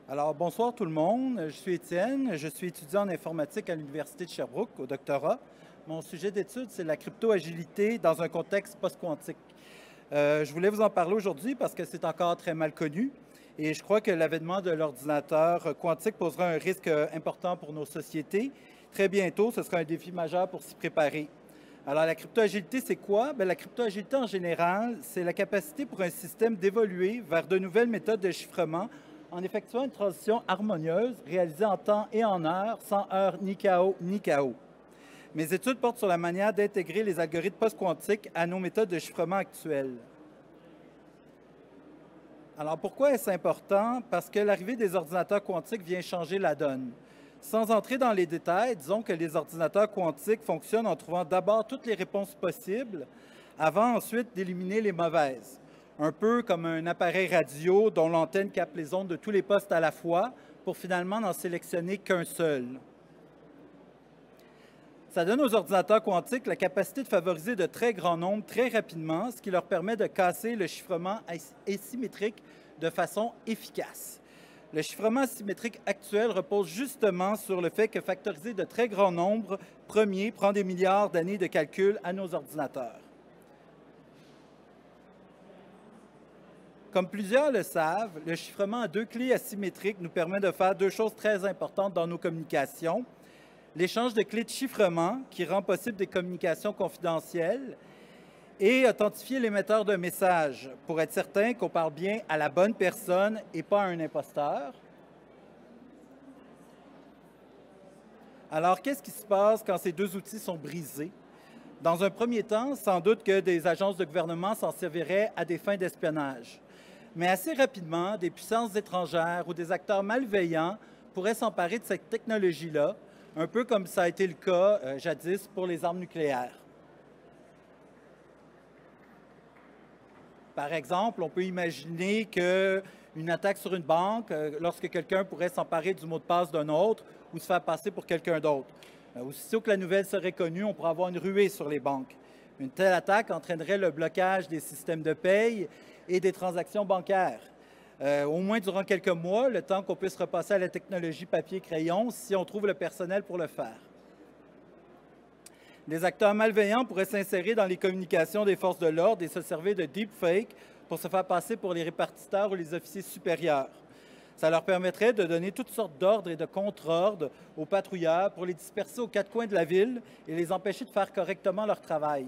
Alors, bonsoir tout le monde. Je suis Étienne. Je suis étudiant en informatique à l'Université de Sherbrooke, au doctorat. Mon sujet d'étude, c'est la crypto-agilité dans un contexte post-quantique. Je voulais vous en parler aujourd'hui parce que c'est encore très mal connu et je crois que l'avènement de l'ordinateur quantique posera un risque important pour nos sociétés. Très bientôt, ce sera un défi majeur pour s'y préparer. Alors, la crypto-agilité, c'est quoi? Bien, la crypto-agilité, en général, c'est la capacité pour un système d'évoluer vers de nouvelles méthodes de chiffrement en effectuant une transition harmonieuse réalisée en temps et en heure, sans heure ni chaos ni chaos. Mes études portent sur la manière d'intégrer les algorithmes post-quantiques à nos méthodes de chiffrement actuelles. Alors, pourquoi est-ce important? Parce que l'arrivée des ordinateurs quantiques vient changer la donne. Sans entrer dans les détails, disons que les ordinateurs quantiques fonctionnent en trouvant d'abord toutes les réponses possibles, avant ensuite d'éliminer les mauvaises. Un peu comme un appareil radio dont l'antenne capte les ondes de tous les postes à la fois pour finalement n'en sélectionner qu'un seul. Ça donne aux ordinateurs quantiques la capacité de favoriser de très grands nombres très rapidement, ce qui leur permet de casser le chiffrement asymétrique de façon efficace. Le chiffrement asymétrique actuel repose justement sur le fait que factoriser de très grands nombres premiers prend des milliards d'années de calcul à nos ordinateurs. Comme plusieurs le savent, le chiffrement à deux clés asymétriques nous permet de faire deux choses très importantes dans nos communications. L'échange de clés de chiffrement qui rend possible des communications confidentielles et authentifier l'émetteur d'un message pour être certain qu'on parle bien à la bonne personne et pas à un imposteur. Alors, qu'est-ce qui se passe quand ces deux outils sont brisés? Dans un premier temps, sans doute que des agences de gouvernement s'en serviraient à des fins d'espionnage. Mais assez rapidement, des puissances étrangères ou des acteurs malveillants pourraient s'emparer de cette technologie-là, un peu comme ça a été le cas jadis pour les armes nucléaires. Par exemple, on peut imaginer qu'une attaque sur une banque, lorsque quelqu'un pourrait s'emparer du mot de passe d'un autre ou se faire passer pour quelqu'un d'autre. Aussitôt que la nouvelle serait connue, on pourrait avoir une ruée sur les banques. Une telle attaque entraînerait le blocage des systèmes de paye et des transactions bancaires. Au moins durant quelques mois, le temps qu'on puisse repasser à la technologie papier-crayon si on trouve le personnel pour le faire. Des acteurs malveillants pourraient s'insérer dans les communications des forces de l'ordre et se servir de deepfake pour se faire passer pour les répartiteurs ou les officiers supérieurs. Ça leur permettrait de donner toutes sortes d'ordres et de contre-ordres aux patrouilleurs pour les disperser aux quatre coins de la ville et les empêcher de faire correctement leur travail.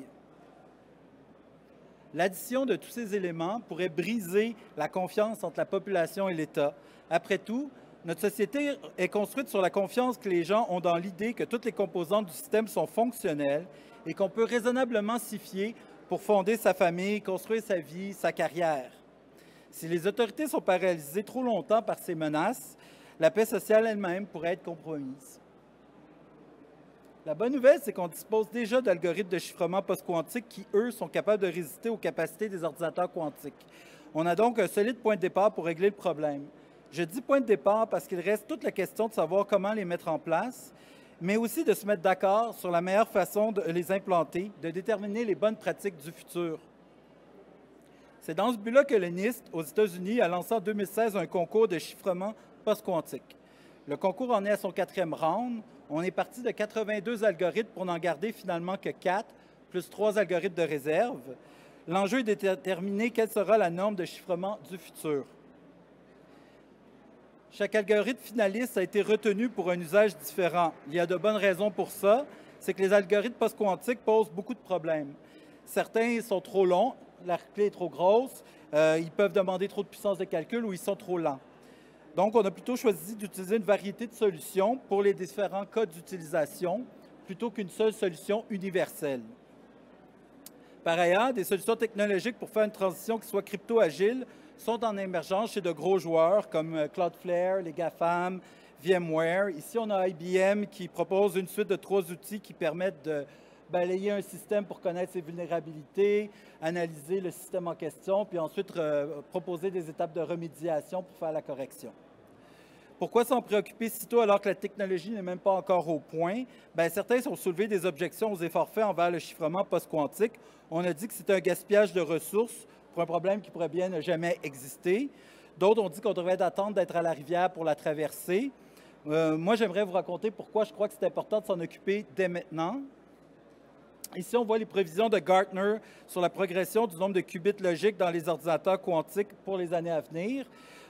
L'addition de tous ces éléments pourrait briser la confiance entre la population et l'État. Après tout, notre société est construite sur la confiance que les gens ont dans l'idée que toutes les composantes du système sont fonctionnelles et qu'on peut raisonnablement s'y fier pour fonder sa famille, construire sa vie, sa carrière. Si les autorités sont paralysées trop longtemps par ces menaces, la paix sociale elle-même pourrait être compromise. La bonne nouvelle, c'est qu'on dispose déjà d'algorithmes de chiffrement post-quantique qui, eux, sont capables de résister aux capacités des ordinateurs quantiques. On a donc un solide point de départ pour régler le problème. Je dis point de départ parce qu'il reste toute la question de savoir comment les mettre en place, mais aussi de se mettre d'accord sur la meilleure façon de les implanter, de déterminer les bonnes pratiques du futur. C'est dans ce but-là que le NIST, aux États-Unis, a lancé en 2016 un concours de chiffrement post-quantique. Le concours en est à son 4e round. On est parti de 82 algorithmes pour n'en garder finalement que 4, plus 3 algorithmes de réserve. L'enjeu est de déterminer quelle sera la norme de chiffrement du futur. Chaque algorithme finaliste a été retenu pour un usage différent. Il y a de bonnes raisons pour ça. C'est que les algorithmes post-quantiques posent beaucoup de problèmes. Certains sont trop longs, la clé est trop grosse, ils peuvent demander trop de puissance de calcul ou ils sont trop lents. Donc, on a plutôt choisi d'utiliser une variété de solutions pour les différents cas d'utilisation plutôt qu'une seule solution universelle. Par ailleurs, des solutions technologiques pour faire une transition qui soit crypto-agile sont en émergence chez de gros joueurs comme Cloudflare, les GAFAM, VMware. Ici, on a IBM qui propose une suite de 3 outils qui permettent de balayer un système pour connaître ses vulnérabilités, analyser le système en question, puis ensuite proposer des étapes de remédiation pour faire la correction. Pourquoi s'en préoccuper si tôt alors que la technologie n'est même pas encore au point? Bien, certains ont soulevé des objections aux efforts faits envers le chiffrement post-quantique. On a dit que c'est un gaspillage de ressources pour un problème qui pourrait bien ne jamais exister. D'autres ont dit qu'on devrait attendre d'être à la rivière pour la traverser. Moi, j'aimerais vous raconter pourquoi je crois que c'est important de s'en occuper dès maintenant. Ici, on voit les prévisions de Gartner sur la progression du nombre de qubits logiques dans les ordinateurs quantiques pour les années à venir.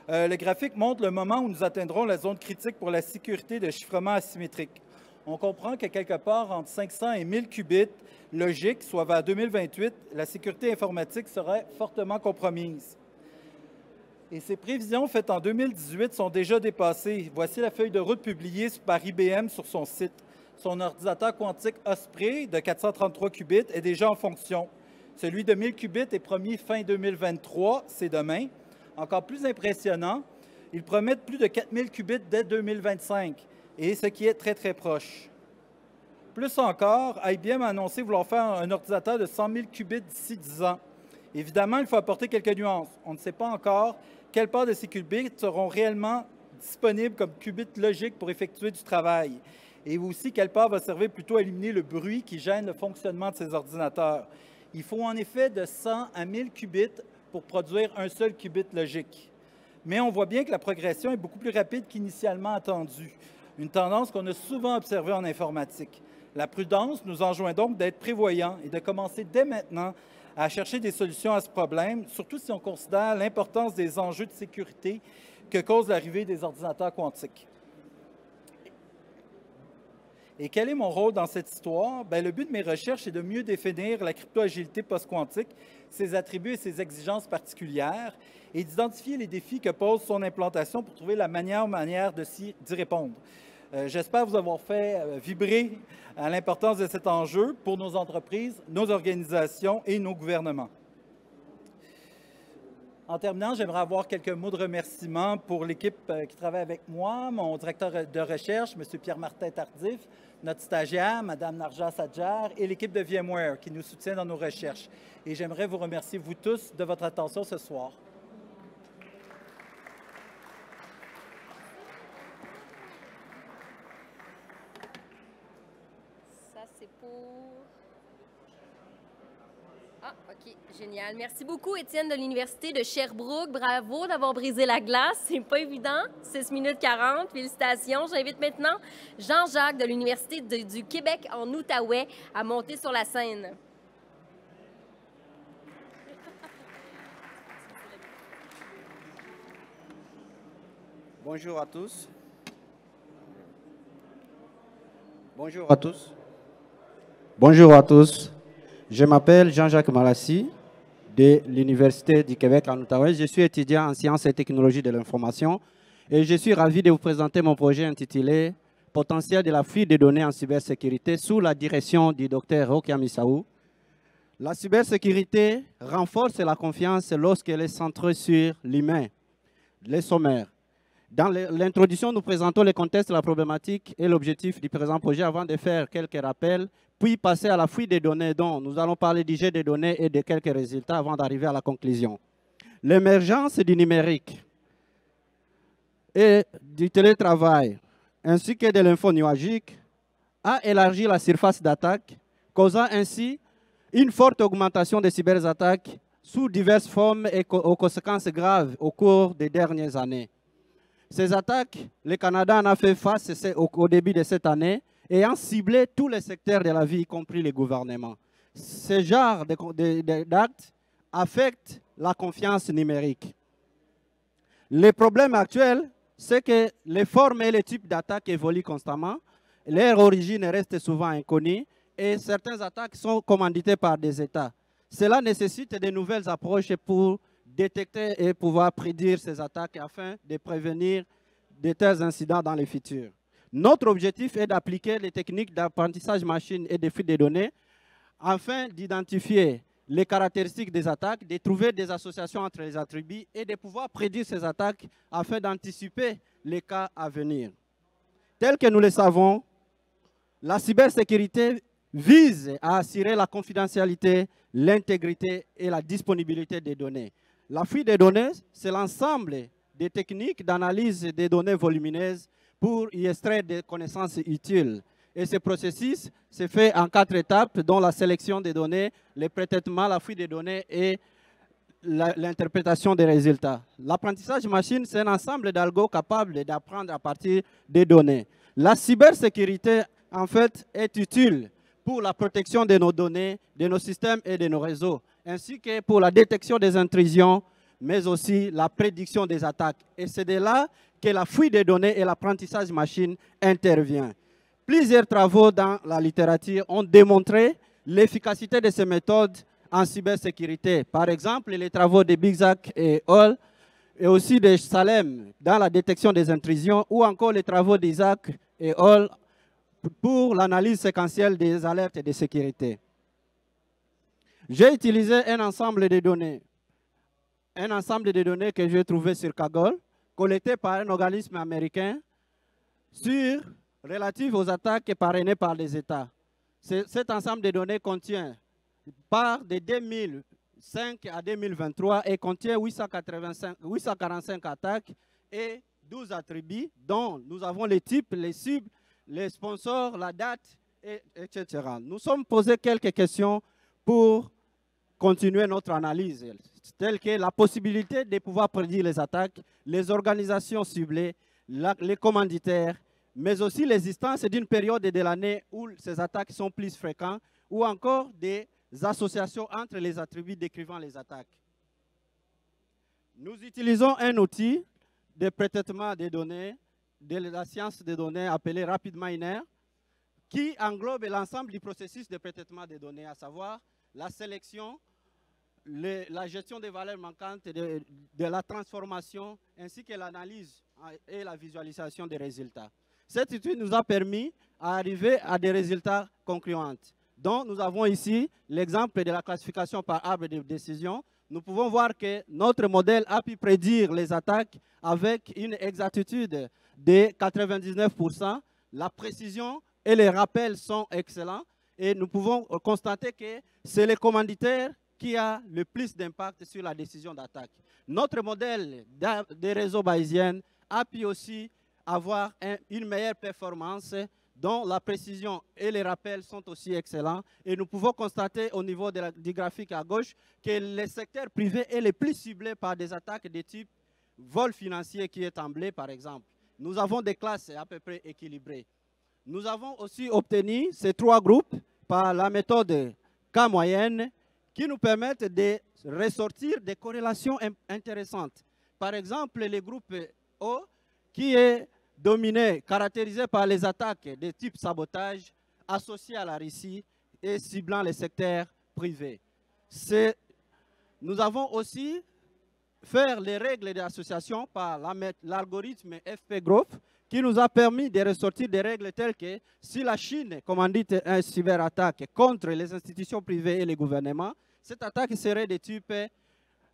Le graphique montre le moment où nous atteindrons la zone critique pour la sécurité de chiffrement asymétrique. On comprend que quelque part entre 500 et 1000 qubits logiques, soit vers 2028, la sécurité informatique serait fortement compromise. Et ces prévisions faites en 2018 sont déjà dépassées. Voici la feuille de route publiée par IBM sur son site. Son ordinateur quantique Osprey de 433 qubits est déjà en fonction. Celui de 1000 qubits est promis fin 2023, c'est demain. Encore plus impressionnant, ils promettent plus de 4000 qubits dès 2025, et ce qui est très, très proche. Plus encore, IBM a annoncé vouloir faire un ordinateur de 100 000 qubits d'ici 10 ans. Évidemment, il faut apporter quelques nuances. On ne sait pas encore quelle part de ces qubits seront réellement disponibles comme qubits logiques pour effectuer du travail, et aussi quelle part va servir plutôt à éliminer le bruit qui gêne le fonctionnement de ces ordinateurs. Il faut en effet de 100 à 1000 qubits pour produire un seul qubit logique. Mais on voit bien que la progression est beaucoup plus rapide qu'initialement attendu, une tendance qu'on a souvent observée en informatique. La prudence nous enjoint donc d'être prévoyants et de commencer dès maintenant à chercher des solutions à ce problème, surtout si on considère l'importance des enjeux de sécurité que cause l'arrivée des ordinateurs quantiques. Et quel est mon rôle dans cette histoire? Bien, le but de mes recherches est de mieux définir la crypto-agilité post-quantique, ses attributs et ses exigences particulières, et d'identifier les défis que pose son implantation pour trouver la meilleure manière d'y répondre. J'espère vous avoir fait vibrer à l'importance de cet enjeu pour nos entreprises, nos organisations et nos gouvernements. En terminant, j'aimerais avoir quelques mots de remerciement pour l'équipe qui travaille avec moi, mon directeur de recherche, M. Pierre-Martin Tardif, notre stagiaire, Mme Narja Sadjar, et l'équipe de VMware qui nous soutient dans nos recherches. Et j'aimerais vous remercier, vous tous, de votre attention ce soir. Ça, c'est pour... Ah, OK, génial. Merci beaucoup, Étienne de l'Université de Sherbrooke. Bravo d'avoir brisé la glace. C'est pas évident. 6 minutes 40. Félicitations. J'invite maintenant Jean-Jacques de l'Université du Québec en Outaouais à monter sur la scène. Bonjour à tous. Bonjour à tous. Bonjour à tous. Je m'appelle Jean-Jacques Malassi de l'Université du Québec en Outaouais. Je suis étudiant en sciences et technologies de l'information et je suis ravi de vous présenter mon projet intitulé « Potentiel de la fuite des données en cybersécurité » sous la direction du Dr Rokia Missaou. La cybersécurité renforce la confiance lorsqu'elle est centrée sur l'humain, les sommaires. Dans l'introduction, nous présentons le contexte de la problématique et l'objectif du présent projet avant de faire quelques rappels, puis passer à la fuite des données dont nous allons parler du jet des données et de quelques résultats avant d'arriver à la conclusion. L'émergence du numérique et du télétravail, ainsi que de l'info nuagique, a élargi la surface d'attaque, causant ainsi une forte augmentation des cyberattaques sous diverses formes et aux conséquences graves au cours des dernières années. Ces attaques, le Canada en a fait face au début de cette année, ayant ciblé tous les secteurs de la vie, y compris les gouvernements. Ce genre d'actes affecte la confiance numérique. Le problème actuel, c'est que les formes et les types d'attaques évoluent constamment, leur origine reste souvent inconnue et certaines attaques sont commanditées par des États. Cela nécessite de nouvelles approches pour détecter et pouvoir prédire ces attaques afin de prévenir de tels incidents dans le futur. Notre objectif est d'appliquer les techniques d'apprentissage machine et de fuite des données afin d'identifier les caractéristiques des attaques, de trouver des associations entre les attributs et de pouvoir prédire ces attaques afin d'anticiper les cas à venir. Tel que nous le savons, la cybersécurité vise à assurer la confidentialité, l'intégrité et la disponibilité des données. La fuite des données, c'est l'ensemble des techniques d'analyse des données volumineuses pour y extraire des connaissances utiles. Et ce processus se fait en 4 étapes, dont la sélection des données, le pré-traitement, la fuite des données et l'interprétation des résultats. L'apprentissage machine, c'est un ensemble d'algos capables d'apprendre à partir des données. La cybersécurité, en fait, est utile pour la protection de nos données, de nos systèmes et de nos réseaux, ainsi que pour la détection des intrusions, mais aussi la prédiction des attaques. Et c'est de là que la fuite des données et l'apprentissage machine intervient. Plusieurs travaux dans la littérature ont démontré l'efficacité de ces méthodes en cybersécurité. Par exemple, les travaux de Bigzak et Hall, et aussi de Salem dans la détection des intrusions, ou encore les travaux d'Isaac et Hall pour l'analyse séquentielle des alertes de sécurité. J'ai utilisé un ensemble de données que j'ai trouvé sur Kaggle, collectées par un organisme américain relatives aux attaques parrainées par les États. Cet ensemble de données contient, part de 2005 à 2023, et contient 845 attaques et 12 attributs, dont nous avons les types, les cibles, les sponsors, la date, etc. Nous sommes posés quelques questions pour continuer notre analyse, telles que la possibilité de pouvoir prédire les attaques, les organisations ciblées, les commanditaires, mais aussi l'existence d'une période de l'année où ces attaques sont plus fréquentes, ou encore des associations entre les attributs décrivant les attaques. Nous utilisons un outil de pré-traitement des données, de la science des données appelé RapidMiner, qui englobe l'ensemble du processus de pré-traitement des données, à savoir la sélection, la gestion des valeurs manquantes, de la transformation, ainsi que l'analyse et la visualisation des résultats. Cette étude nous a permis d'arriver à des résultats concluants. Donc, nous avons ici l'exemple de la classification par arbre de décision. Nous pouvons voir que notre modèle a pu prédire les attaques avec une exactitude de 99%. La précision et les rappels sont excellents. Et nous pouvons constater que c'est le commanditaire qui a le plus d'impact sur la décision d'attaque. Notre modèle des réseaux bayésiens a pu aussi avoir une meilleure performance, dont la précision et les rappels sont aussi excellents. Et nous pouvons constater au niveau du graphique à gauche que le secteur privé est le plus ciblé par des attaques de type vol financier qui est en bleu, par exemple. Nous avons des classes à peu près équilibrées. Nous avons aussi obtenu ces trois groupes par la méthode K-moyenne qui nous permettent de ressortir des corrélations intéressantes. Par exemple, le groupe O qui est dominé, caractérisé par les attaques de type sabotage associées à la Russie et ciblant les secteurs privés. Nous avons aussi fait les règles d'association par l'algorithme FP-Group qui nous a permis de ressortir des règles telles que si la Chine commandite une cyberattaque contre les institutions privées et les gouvernements, cette attaque serait de type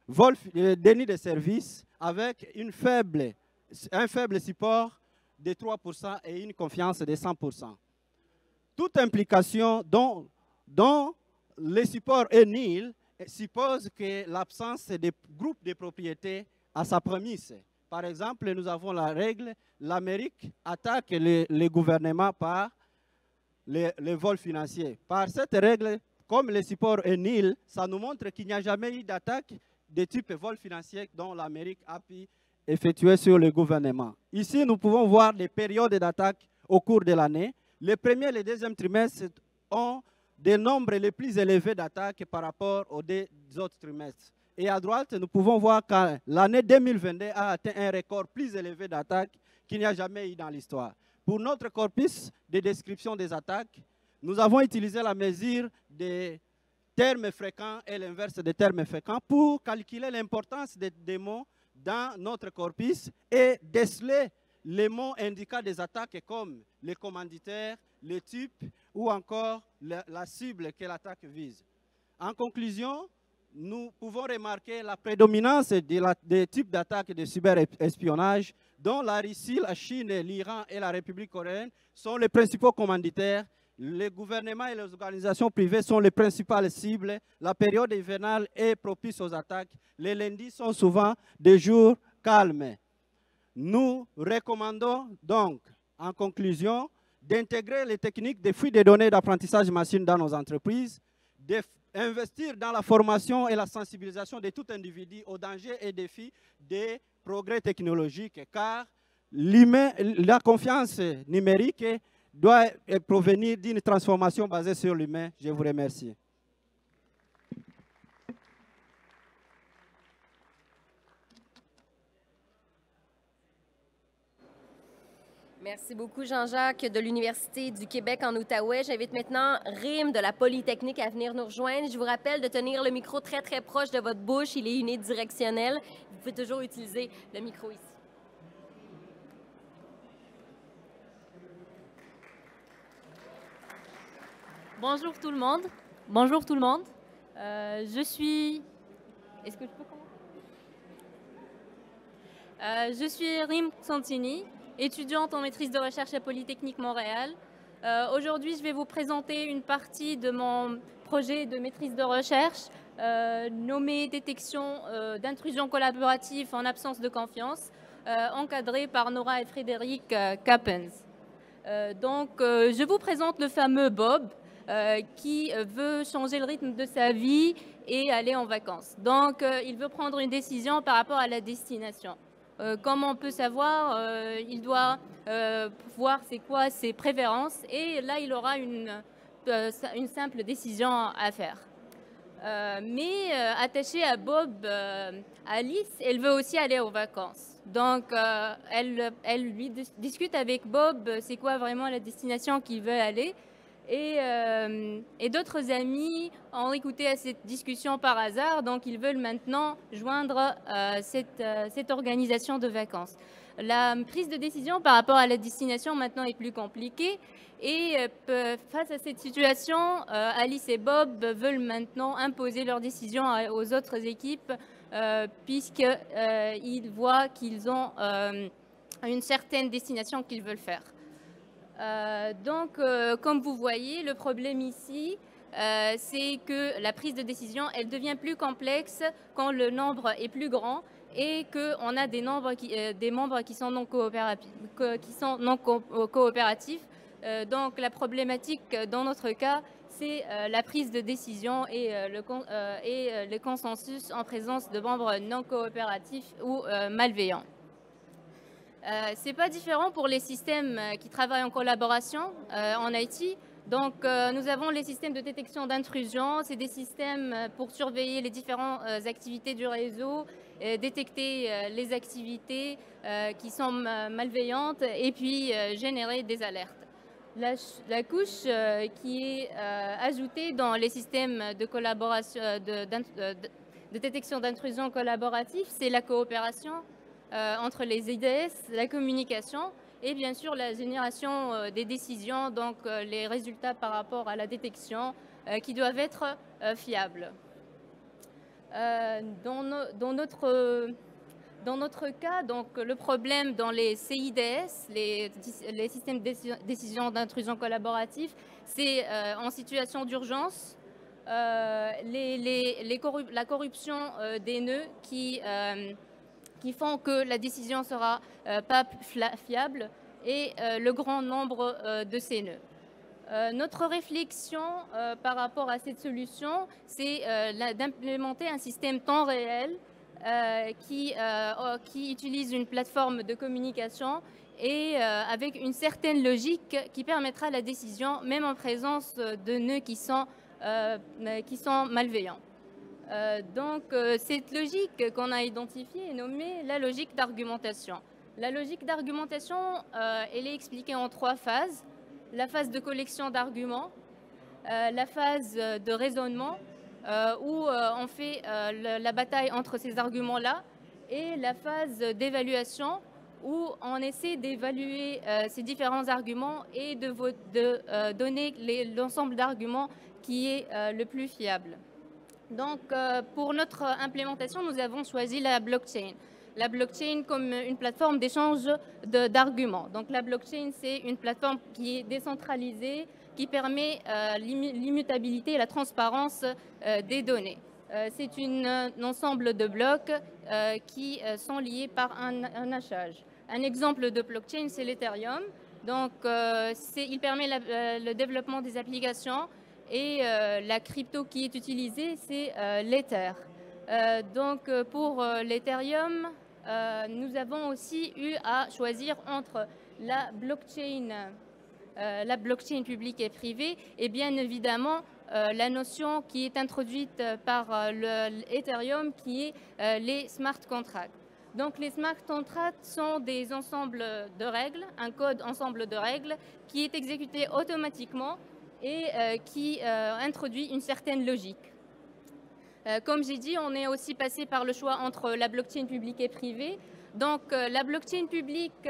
déni de service avec un faible support de 3% et une confiance de 100%. Toute implication dont le support est nul suppose que l'absence des groupes de propriété à sa prémisse. Par exemple, nous avons la règle, l'Amérique attaque le gouvernement par les vols financiers. Par cette règle, comme le support est nul, ça nous montre qu'il n'y a jamais eu d'attaque de type vol financier dont l'Amérique a pu effectué sur le gouvernement. Ici, nous pouvons voir les périodes d'attaque au cours de l'année. Le premier et le deuxième trimestre ont des nombres les plus élevés d'attaques par rapport aux deux autres trimestres. Et à droite, nous pouvons voir que l'année 2022 a atteint un record plus élevé d'attaques qu'il n'y a jamais eu dans l'histoire. Pour notre corpus de description des attaques, nous avons utilisé la mesure des termes fréquents et l'inverse des termes fréquents pour calculer l'importance des mots dans notre corpus et déceler les mots indiquant des attaques comme les commanditaires, les types ou encore la cible que l'attaque vise. En conclusion, nous pouvons remarquer la prédominance des types d'attaques de cyberespionnage dont la Russie, la Chine, l'Iran et la République coréenne sont les principaux commanditaires. Les gouvernements et les organisations privées sont les principales cibles. La période hivernale est propice aux attaques. Les lundis sont souvent des jours calmes. Nous recommandons donc, en conclusion, d'intégrer les techniques de fuite de données d'apprentissage machine dans nos entreprises, de investir dans la formation et la sensibilisation de tout individu aux dangers et défis des progrès technologiques, car la confiance numérique doit provenir d'une transformation basée sur l'humain. Je vous remercie. Merci beaucoup, Jean-Jacques, de l'Université du Québec en Outaouais. J'invite maintenant Rim de la Polytechnique à venir nous rejoindre. Je vous rappelle de tenir le micro très, très proche de votre bouche. Il est unidirectionnel. Vous pouvez toujours utiliser le micro ici. Bonjour tout le monde. Bonjour tout le monde. Je suis... Est-ce que je peux commencer? Je suis Rim Santini, étudiante en maîtrise de recherche à Polytechnique Montréal. Aujourd'hui, je vais vous présenter une partie de mon projet de maîtrise de recherche nommé Détection d'intrusion collaborative en absence de confiance, encadré par Nora et Frédéric Kappens. Je vous présente le fameux Bob qui veut changer le rythme de sa vie et aller en vacances. Donc, il veut prendre une décision par rapport à la destination. Comme on peut savoir, il doit voir c'est quoi ses préférences et là, il aura une simple décision à faire. Mais attachée à Bob, Alice, elle veut aussi aller aux vacances. Donc, elle lui discute avec Bob c'est quoi vraiment la destination qu'il veut aller. Et d'autres amis ont écouté à cette discussion par hasard, donc ils veulent maintenant joindre cette organisation de vacances. La prise de décision par rapport à la destination maintenant est plus compliquée et face à cette situation, Alice et Bob veulent maintenant imposer leurs décisions aux autres équipes puisqu'ils voient qu'ils ont une certaine destination qu'ils veulent faire. Comme vous voyez, le problème ici, c'est que la prise de décision, elle devient plus complexe quand le nombre est plus grand et qu'on a des membres qui sont non coopératifs. Donc, la problématique dans notre cas, c'est la prise de décision et le consensus en présence de membres non coopératifs ou malveillants. Ce n'est pas différent pour les systèmes qui travaillent en collaboration en IT. Donc, nous avons les systèmes de détection d'intrusion. C'est des systèmes pour surveiller les différentes activités du réseau, détecter les activités qui sont malveillantes et puis générer des alertes. La couche qui est ajoutée dans les systèmes de collaboration, de détection d'intrusion collaborative, c'est la coopération entre les IDS, la communication et bien sûr la génération des décisions, donc les résultats par rapport à la détection qui doivent être fiables. Dans notre cas, donc, le problème dans les CIDS, les systèmes de décision d'intrusion collaborative, c'est en situation d'urgence, la corruption des nœuds qui font que la décision ne sera pas fiable et le grand nombre de ces nœuds. Notre réflexion par rapport à cette solution, c'est d'implémenter un système temps réel qui utilise une plateforme de communication et avec une certaine logique qui permettra la décision, même en présence de nœuds qui sont malveillants. Cette logique qu'on a identifiée est nommée la logique d'argumentation. La logique d'argumentation, elle est expliquée en 3 phases. La phase de collection d'arguments, la phase de raisonnement, où on fait la bataille entre ces arguments-là, et la phase d'évaluation, où on essaie d'évaluer ces différents arguments et de donner l'ensemble d'arguments qui est le plus fiable. Donc, pour notre implémentation, nous avons choisi la blockchain. La blockchain comme une plateforme d'échange d'arguments. Donc, la blockchain, c'est une plateforme qui est décentralisée, qui permet l'immutabilité et la transparence des données. C'est un ensemble de blocs qui sont liés par un hachage. Un exemple de blockchain, c'est l'Ethereum. Donc, il permet le développement des applications Et la crypto qui est utilisée, c'est l'Ether. Donc pour l'Ethereum, nous avons aussi eu à choisir entre la blockchain publique et privée et bien évidemment la notion qui est introduite par l'Ethereum qui est les smart contracts. Donc les smart contracts sont des ensembles de règles, un code ensemble de règles qui est exécuté automatiquement et qui introduit une certaine logique. Comme j'ai dit, on est aussi passé par le choix entre la blockchain publique et privée. Donc la blockchain publique,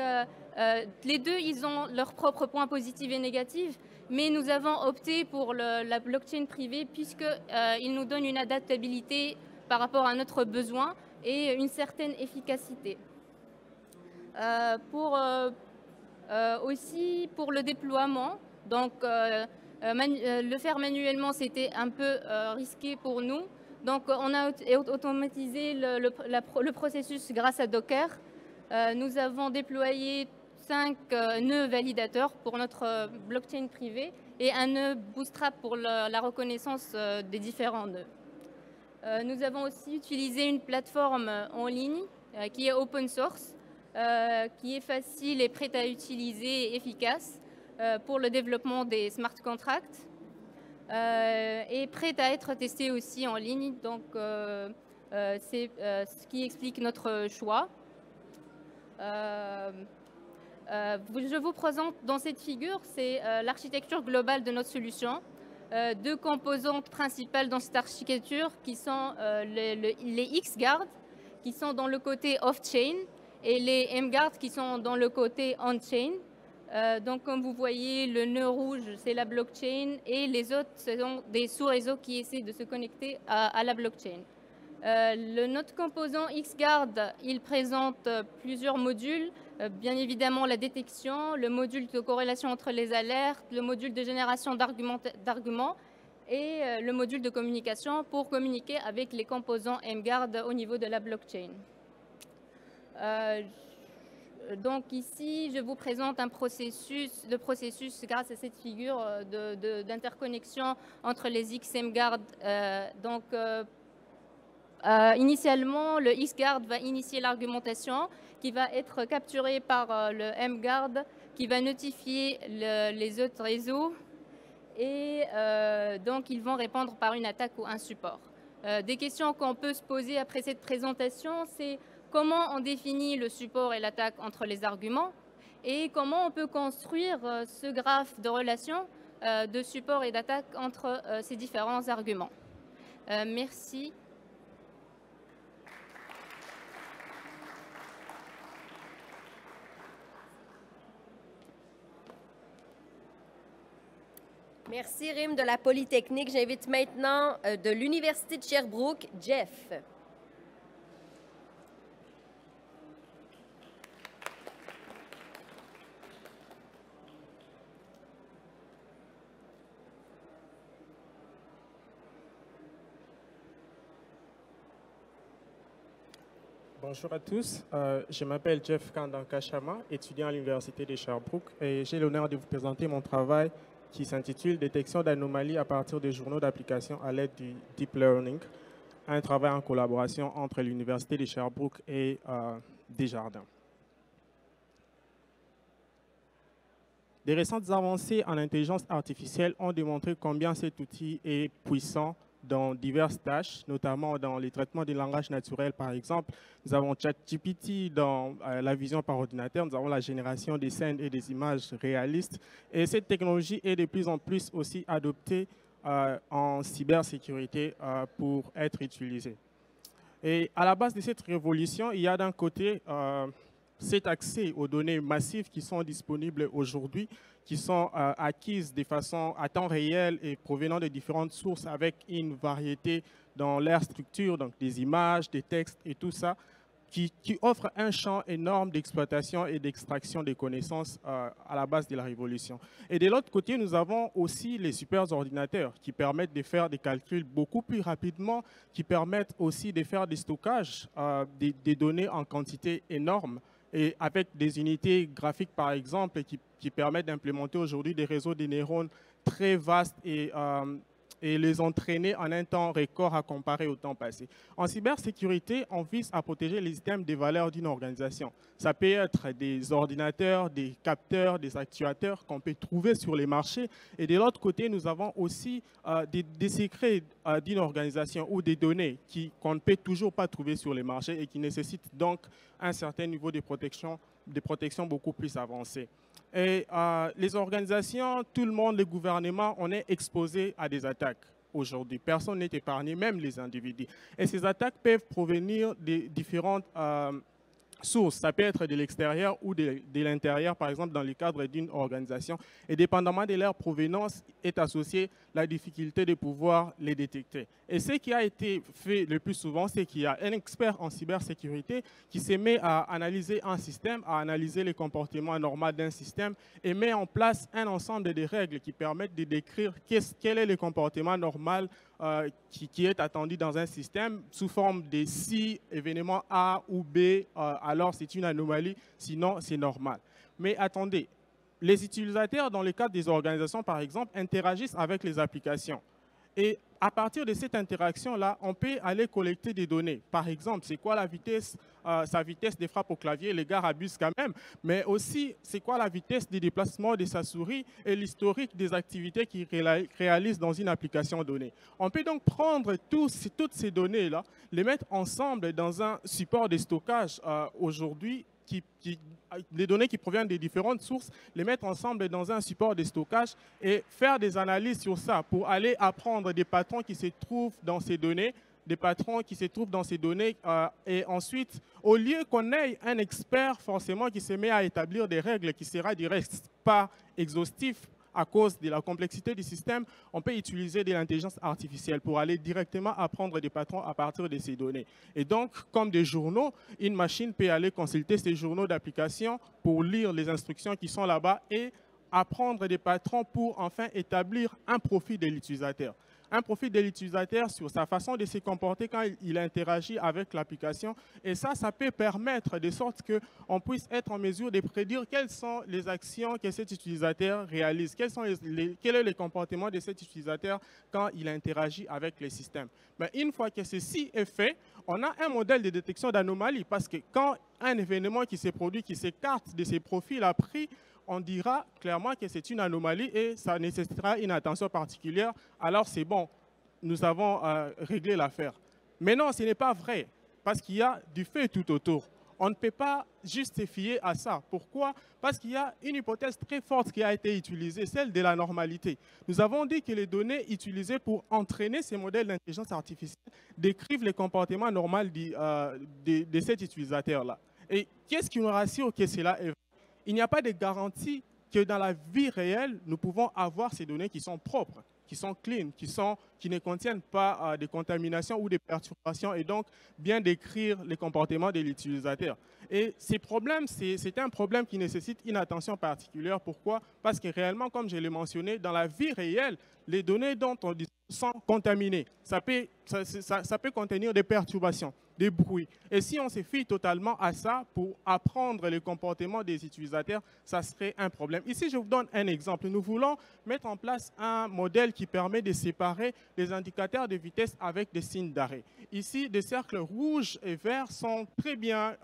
les deux, ils ont leurs propres points positifs et négatifs, mais nous avons opté pour la blockchain privée puisqu'il nous donne une adaptabilité par rapport à notre besoin et une certaine efficacité. Aussi pour le déploiement, donc le faire manuellement, c'était un peu risqué pour nous. Donc on a automatisé le processus grâce à Docker. Nous avons déployé 5 nœuds validateurs pour notre blockchain privée et un nœud Bootstrap pour la reconnaissance des différents nœuds. Nous avons aussi utilisé une plateforme en ligne qui est open source, qui est facile et prête à utiliser et efficace pour le développement des smart contracts et prête à être testée aussi en ligne. Donc, c'est ce qui explique notre choix. Je vous présente dans cette figure, c'est l'architecture globale de notre solution. 2 composantes principales dans cette architecture qui sont les X-Guard qui sont dans le côté off-chain et les M-Guard qui sont dans le côté on-chain. Donc comme vous voyez, le nœud rouge c'est la blockchain et les autres ce sont des sous-réseaux qui essaient de se connecter à la blockchain. Notre composant X-Guard, il présente plusieurs modules. Bien évidemment la détection, le module de corrélation entre les alertes, le module de génération d'arguments et le module de communication pour communiquer avec les composants M-Guard au niveau de la blockchain. Donc ici, je vous présente le processus grâce à cette figure d'interconnexion entre les XM-Guard. Initialement, le X-Guard va initier l'argumentation qui va être capturée par le M-Guard qui va notifier les autres réseaux et donc ils vont répondre par une attaque ou un support. Des questions qu'on peut se poser après cette présentation, c'est comment on définit le support et l'attaque entre les arguments et comment on peut construire ce graphe de relation de support et d'attaque entre ces différents arguments. Merci. Merci, Rim, de la Polytechnique. J'invite maintenant de l'Université de Sherbrooke, Jeff. Bonjour à tous, je m'appelle Jeff Kandankashama, étudiant à l'Université de Sherbrooke et j'ai l'honneur de vous présenter mon travail qui s'intitule « Détection d'anomalies à partir de journaux d'application à l'aide du Deep Learning », un travail en collaboration entre l'Université de Sherbrooke et Desjardins. Des récentes avancées en intelligence artificielle ont démontré combien cet outil est puissant dans diverses tâches, notamment dans les traitements du langage naturel, par exemple. Nous avons ChatGPT dans la vision par ordinateur, nous avons la génération des scènes et des images réalistes. Et cette technologie est de plus en plus aussi adoptée en cybersécurité pour être utilisée. Et à la base de cette révolution, il y a d'un côté cet accès aux données massives qui sont disponibles aujourd'hui, qui sont acquises de façon à temps réel et provenant de différentes sources avec une variété dans leur structure, donc des images, des textes et tout ça, qui offre un champ énorme d'exploitation et d'extraction des connaissances à la base de la révolution. Et de l'autre côté, nous avons aussi les superordinateurs qui permettent de faire des calculs beaucoup plus rapidement, qui permettent aussi de faire des stockages des données en quantité énorme, et avec des unités graphiques, par exemple, qui permettent d'implémenter aujourd'hui des réseaux de neurones très vastes et et les entraîner en un temps record à comparer au temps passé. En cybersécurité, on vise à protéger les items des valeurs d'une organisation. Ça peut être des ordinateurs, des capteurs, des actuateurs qu'on peut trouver sur les marchés. Et de l'autre côté, nous avons aussi des secrets d'une organisation ou des données qu'on ne peut toujours pas trouver sur les marchés et qui nécessitent donc un certain niveau de protection beaucoup plus avancé. Et les organisations, tout le monde, les gouvernements, on est exposé à des attaques aujourd'hui. Personne n'est épargné, même les individus. Et ces attaques peuvent provenir des différentes sources. Ça peut être de l'extérieur ou de l'intérieur, par exemple, dans le cadre d'une organisation. Et dépendamment de leur provenance, est associée la difficulté de pouvoir les détecter. Et ce qui a été fait le plus souvent, c'est qu'il y a un expert en cybersécurité qui se met à analyser un système, à analyser les comportements normaux d'un système et met en place un ensemble de règles qui permettent de décrire quel est le comportement normal qui est attendu dans un système sous forme de si événement A ou B, alors c'est une anomalie, sinon c'est normal. Mais attendez, les utilisateurs dans le cadre des organisations, par exemple, interagissent avec les applications. Et à partir de cette interaction-là, on peut aller collecter des données. Par exemple, c'est quoi la vitesse, sa vitesse de frappe au clavier, les gars abusent quand même, mais aussi c'est quoi la vitesse de déplacement de sa souris et l'historique des activités qu'il réalise dans une application donnée. On peut donc prendre toutes ces données-là, les mettre ensemble dans un support de stockage aujourd'hui, les données qui proviennent des différentes sources, les mettre ensemble dans un support de stockage et faire des analyses sur ça pour aller apprendre des patrons qui se trouvent dans ces données, et ensuite, au lieu qu'on ait un expert forcément qui se met à établir des règles qui sera du reste pas exhaustif, à cause de la complexité du système, on peut utiliser de l'intelligence artificielle pour aller directement apprendre des patrons à partir de ces données. Et donc, comme des journaux, une machine peut aller consulter ces journaux d'application pour lire les instructions qui sont là-bas et apprendre des patrons pour enfin établir un profil de l'utilisateur. Un profil de l'utilisateur sur sa façon de se comporter quand il interagit avec l'application. Et ça peut permettre de sorte qu'on puisse être en mesure de prédire quelles sont les actions que cet utilisateur réalise, quel est le comportement de cet utilisateur quand il interagit avec les systèmes. Mais une fois que ceci est fait, on a un modèle de détection d'anomalies parce que quand un événement qui s'est produit, qui s'écarte de ses profils a pris, on dira clairement que c'est une anomalie et ça nécessitera une attention particulière. Alors c'est bon, nous avons réglé l'affaire. Mais non, ce n'est pas vrai, parce qu'il y a du fait tout autour. On ne peut pas juste se fier à ça. Pourquoi? Parce qu'il y a une hypothèse très forte qui a été utilisée, celle de la normalité. Nous avons dit que les données utilisées pour entraîner ces modèles d'intelligence artificielle décrivent les comportements normaux de cet utilisateur-là. Et qu'est-ce qui nous rassure que cela est vrai? Il n'y a pas de garantie que dans la vie réelle, nous pouvons avoir ces données qui sont propres, qui sont clean, qui ne contiennent pas de contamination ou de perturbations et donc bien décrire les comportements de l'utilisateur. Et ces problèmes, c'est un problème qui nécessite une attention particulière. Pourquoi? Parce que réellement, comme je l'ai mentionné, dans la vie réelle, les données dont on dispose sont contaminées. Ça peut contenir des perturbations, des bruits. Et si on se fie totalement à ça pour apprendre les comportements des utilisateurs, ça serait un problème. Ici, je vous donne un exemple. Nous voulons mettre en place un modèle qui permet de séparer les indicateurs de vitesse avec des signes d'arrêt. Ici, des cercles rouges et verts sont très bien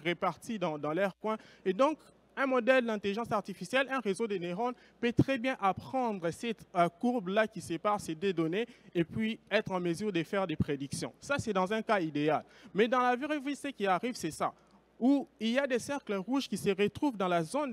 répartis dans leur coin. Et donc, un modèle d'intelligence artificielle, un réseau de neurones peut très bien apprendre cette courbe-là qui sépare ces deux données et puis être en mesure de faire des prédictions. Ça, c'est dans un cas idéal. Mais dans la vraie vie, ce qui arrive, c'est ça, où il y a des cercles rouges qui se retrouvent dans la zone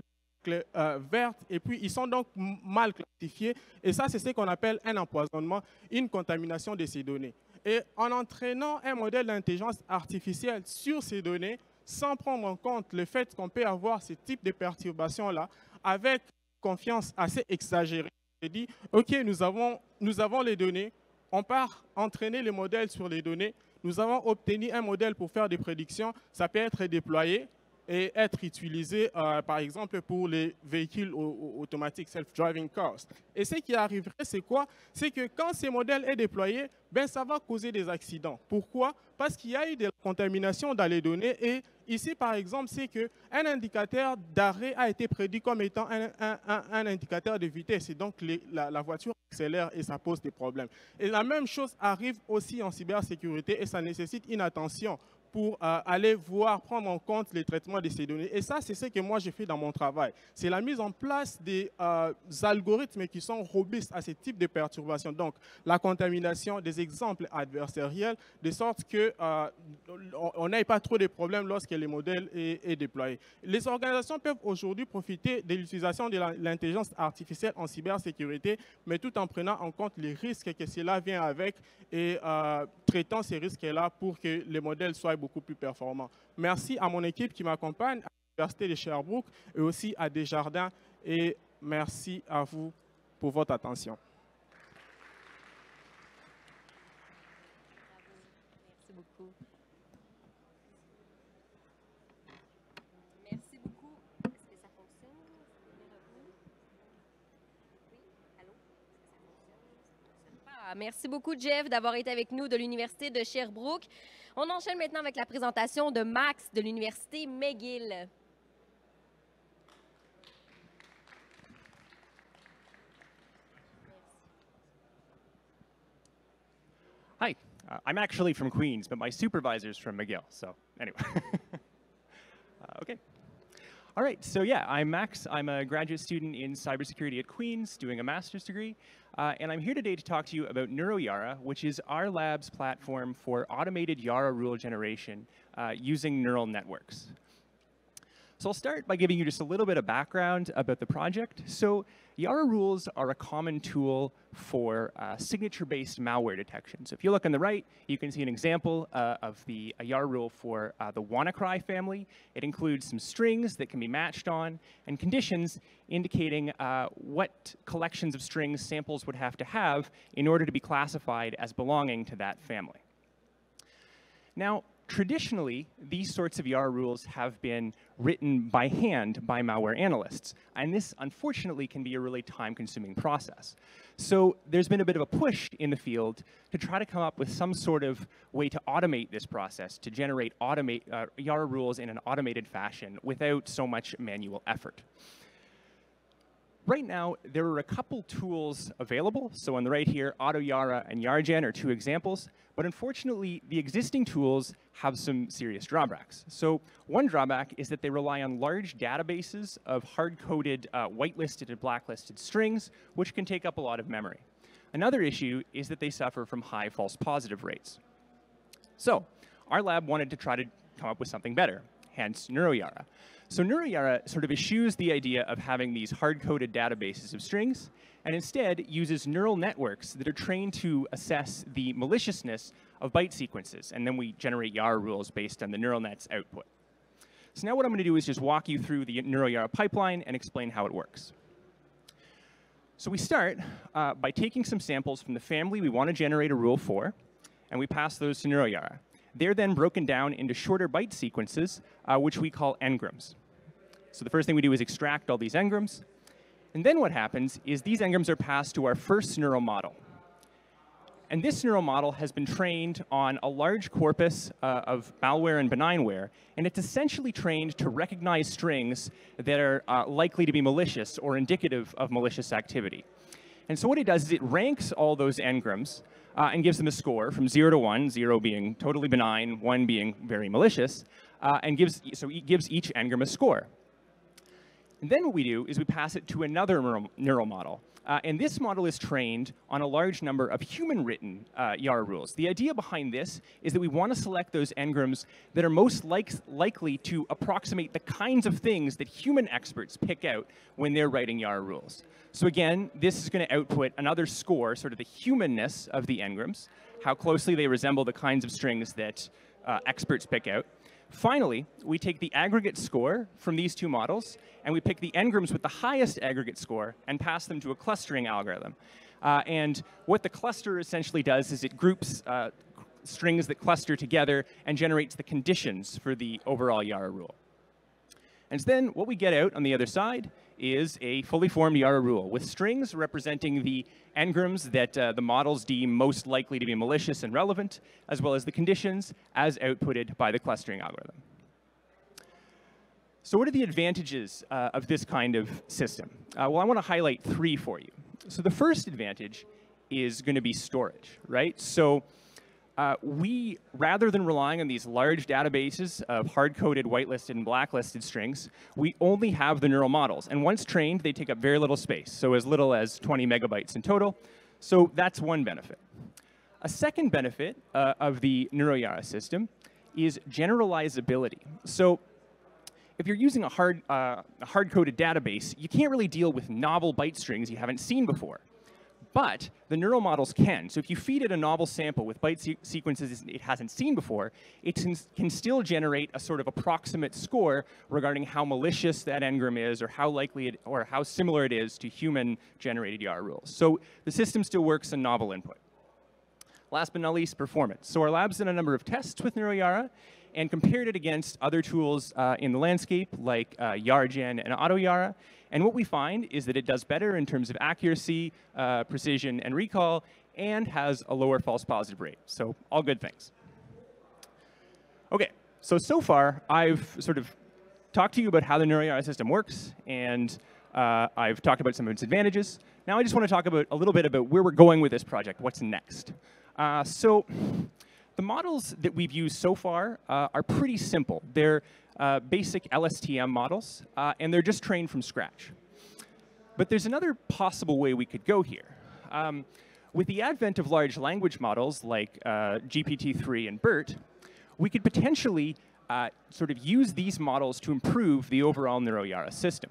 verte et puis ils sont donc mal classifiés. Et ça, c'est ce qu'on appelle un empoisonnement, une contamination de ces données. Et en entraînant un modèle d'intelligence artificielle sur ces données, sans prendre en compte le fait qu'on peut avoir ce type de perturbations-là, avec confiance assez exagérée, on dit, OK, nous avons les données, on part entraîner les modèles sur les données, nous avons obtenu un modèle pour faire des prédictions, ça peut être déployé, et être utilisé, par exemple, pour les véhicules automatiques, self-driving cars. Et ce qui arriverait, c'est quoi? C'est que quand ces modèles sont déployés, ben, ça va causer des accidents. Pourquoi? Parce qu'il y a eu des contaminations dans les données. Et ici, par exemple, c'est qu'un indicateur d'arrêt a été prédit comme étant un indicateur de vitesse. Et donc, la voiture accélère et ça pose des problèmes. Et la même chose arrive aussi en cybersécurité et ça nécessite une attention pour aller prendre en compte les traitements de ces données. Et ça, c'est ce que moi, j'ai fait dans mon travail. C'est la mise en place des algorithmes qui sont robustes à ce type de perturbations. Donc, la contamination, des exemples adversariels, de sorte qu'on n'ait pas trop de problèmes lorsque le modèle est déployé. Les organisations peuvent aujourd'hui profiter de l'utilisation de l'intelligence artificielle en cybersécurité, mais tout en prenant en compte les risques que cela vient avec et traitant ces risques-là pour que les modèles soient beaucoup plus performants. Merci à mon équipe qui m'accompagne, à l'Université de Sherbrooke et aussi à Desjardins. Et merci à vous pour votre attention. Merci beaucoup. Merci beaucoup. Est-ce que ça fonctionne? Oui, allô? Est-ce que ça fonctionne? Ah, merci beaucoup, Jeff, d'avoir été avec nous de l'Université de Sherbrooke. On enchaîne maintenant avec la présentation de Max de l'Université McGill. Hi, I'm actually from Queens, but my supervisor's from McGill, so anyway. Okay. All right, so yeah, I'm Max. I'm a graduate student in cybersecurity at Queens doing a master's degree, and I'm here today to talk to you about NeuroYara, which is our lab's platform for automated Yara rule generation using neural networks. So I'll start by giving you just a little bit of background about the project. So Yara rules are a common tool for signature-based malware detection. So if you look on the right, you can see an example of the Yara rule for the WannaCry family. It includes some strings that can be matched on and conditions indicating what collections of strings samples would have to have in order to be classified as belonging to that family. Now, traditionally, these sorts of Yara rules have been written by hand by malware analysts, and this, unfortunately, can be a really time-consuming process. So there's been a bit of a push in the field to try to come up with some sort of way to automate this process, to generate Yara rules in an automated fashion without so much manual effort. Right now, there are a couple tools available. So on the right here, AutoYara and YaraGen are two examples. But unfortunately, the existing tools have some serious drawbacks. So one drawback is that they rely on large databases of hard-coded whitelisted and blacklisted strings, which can take up a lot of memory. Another issue is that they suffer from high false positive rates. So our lab wanted to try to come up with something better, hence NeuroYara. So NeuroYara sort of eschews the idea of having these hard-coded databases of strings, and instead uses neural networks that are trained to assess the maliciousness of byte sequences, and then we generate Yara rules based on the neural net's output. So now what I'm going to do is just walk you through the NeuroYara pipeline and explain how it works. So we start by taking some samples from the family we want to generate a rule for, and we pass those to NeuroYara. They're then broken down into shorter byte sequences, which we call engrams. So the first thing we do is extract all these engrams. And then what happens is these engrams are passed to our first neural model. And this neural model has been trained on a large corpus of malware and benignware. And it's essentially trained to recognize strings that are likely to be malicious or indicative of malicious activity. And so what it does is it ranks all those engrams and gives them a score from 0 to 1, 0 being totally benign, 1 being very malicious, and gives each engram a score. And then what we do is we pass it to another neural model. And this model is trained on a large number of human-written Yara rules. The idea behind this is that we want to select those engrams that are most likely to approximate the kinds of things that human experts pick out when they're writing Yara rules. So again, this is going to output another score, sort of the humanness of the engrams, how closely they resemble the kinds of strings that experts pick out. Finally, we take the aggregate score from these two models, and we pick the engrams with the highest aggregate score and pass them to a clustering algorithm. And what the cluster essentially does is it groups strings that cluster together and generates the conditions for the overall Yara rule. And then what we get out on the other side is a fully formed Yara rule with strings representing the engrams that the models deem most likely to be malicious and relevant, as well as the conditions as outputted by the clustering algorithm. So what are the advantages of this kind of system? Well, I want to highlight 3 for you. So the first advantage is going to be storage, right? So we, rather than relying on these large databases of hard-coded, whitelisted, and blacklisted strings, we only have the neural models. And once trained, they take up very little space, so as little as 20 megabytes in total. So that's one benefit. A second benefit of the NeuroYara system is generalizability. So if you're using a hard-coded database, you can't really deal with novel byte strings you haven't seen before. But the neural models can. So if you feed it a novel sample with byte sequences it hasn't seen before, it can still generate a sort of approximate score regarding how malicious that engram is, or how likely or how similar it is to human-generated Yara rules. So the system still works on novel input. Last but not least, performance. So our lab's done a number of tests with NeuroYara and compared it against other tools in the landscape, like YaraGen and AutoYara. And what we find is that it does better in terms of accuracy, precision, and recall, and has a lower false positive rate. So all good things. OK, so far, I've sort of talked to you about how the NeuroYara system works, and I've talked about some of its advantages. Now I just want to talk about a little bit about where we're going with this project, what's next. So the models that we've used so far are pretty simple. They're basic LSTM models, and they're just trained from scratch. But there's another possible way we could go here. With the advent of large language models like GPT-3 and BERT, we could potentially sort of use these models to improve the overall NeuroYara system.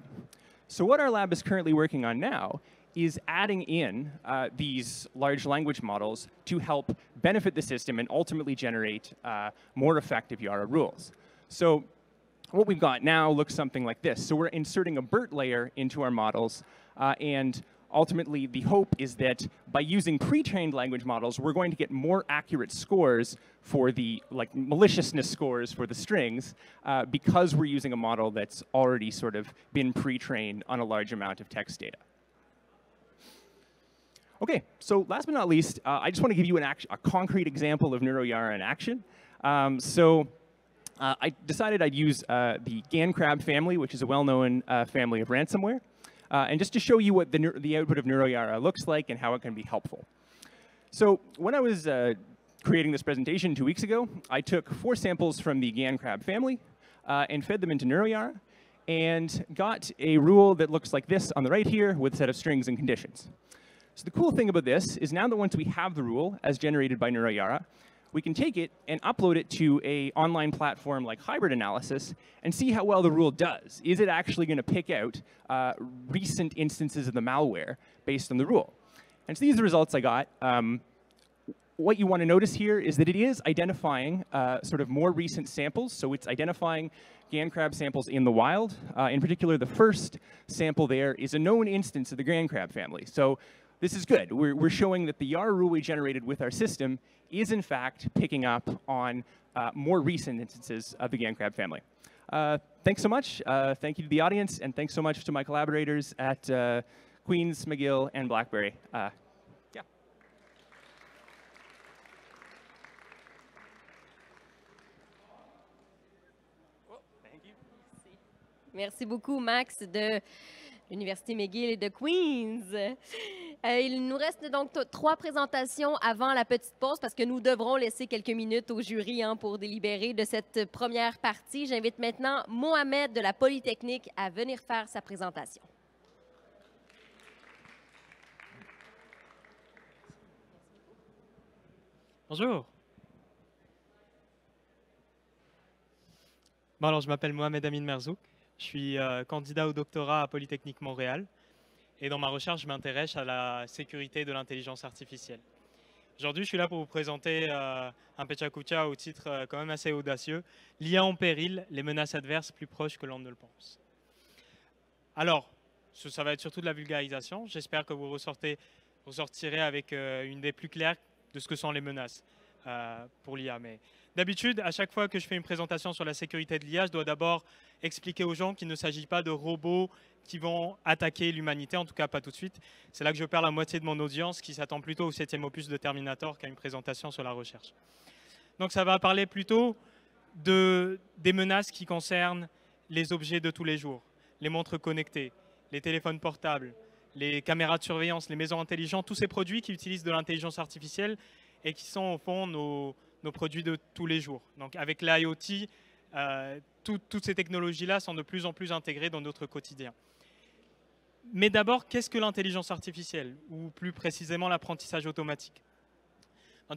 So what our lab is currently working on now is adding in these large language models to help benefit the system and ultimately generate more effective Yara rules. So what we've got now looks something like this. So we're inserting a BERT layer into our models, and ultimately the hope is that by using pre-trained language models, we're going to get more accurate scores for the maliciousness scores for the strings because we're using a model that's already sort of been pre-trained on a large amount of text data. OK, so last but not least, I just want to give you a concrete example of NeuroYara in action. I decided I'd use the GANCrab family, which is a well-known family of ransomware, and just to show you what the output of NeuroYara looks like and how it can be helpful. So when I was creating this presentation 2 weeks ago, I took 4 samples from the GANCrab family and fed them into NeuroYara and got a rule that looks like this on the right here with a set of strings and conditions. So the cool thing about this is now that once we have the rule as generated by NeuroYara, we can take it and upload it to an online platform like Hybrid Analysis and see how well the rule does. Is it actually going to pick out recent instances of the malware based on the rule? And so these are the results I got. What you want to notice here is that it is identifying sort of more recent samples. So it's identifying GANCrab samples in the wild. In particular, the first sample there is a known instance of the GANCrab family. So this is good. We're showing that the Yara rule we generated with our system is, in fact, picking up on more recent instances of the GANCrab family. Thanks so much. Thank you to the audience, and thanks so much to my collaborators at Queens, McGill, and BlackBerry. Yeah. Thank you. Merci beaucoup, Max, de l'Université McGill et de Queens. Il nous reste donc 3 présentations avant la petite pause parce que nous devrons laisser quelques minutes au jury pour délibérer de cette première partie. J'invite maintenant Mohamed de la Polytechnique à venir faire sa présentation. Bonjour. Bon, alors, je m'appelle Mohamed Amin Merzouk. Je suis candidat au doctorat à Polytechnique Montréal. Et dans ma recherche, je m'intéresse à la sécurité de l'intelligence artificielle. Aujourd'hui, je suis là pour vous présenter un Pechakucha au titre quand même assez audacieux, l'IA en péril, les menaces adverses plus proches que l'on ne le pense. Alors, ça va être surtout de la vulgarisation. J'espère que vous ressortirez avec une idée plus claire de ce que sont les menaces pour l'IA. Mais D'habitude, à chaque fois que je fais une présentation sur la sécurité de l'IA, je dois d'abord expliquer aux gens qu'il ne s'agit pas de robots qui vont attaquer l'humanité, en tout cas pas tout de suite. C'est là que je perds la moitié de mon audience qui s'attend plutôt au 7e opus de Terminator qu'à une présentation sur la recherche. Donc ça va parler plutôt des menaces qui concernent les objets de tous les jours, les montres connectées, les téléphones portables, les caméras de surveillance, les maisons intelligentes, tous ces produits qui utilisent de l'intelligence artificielle et qui sont au fond nos produits de tous les jours. Donc avec l'IoT, toutes ces technologies-là sont de plus en plus intégrées dans notre quotidien. Mais d'abord, qu'est-ce que l'intelligence artificielle, ou plus précisément l'apprentissage automatique?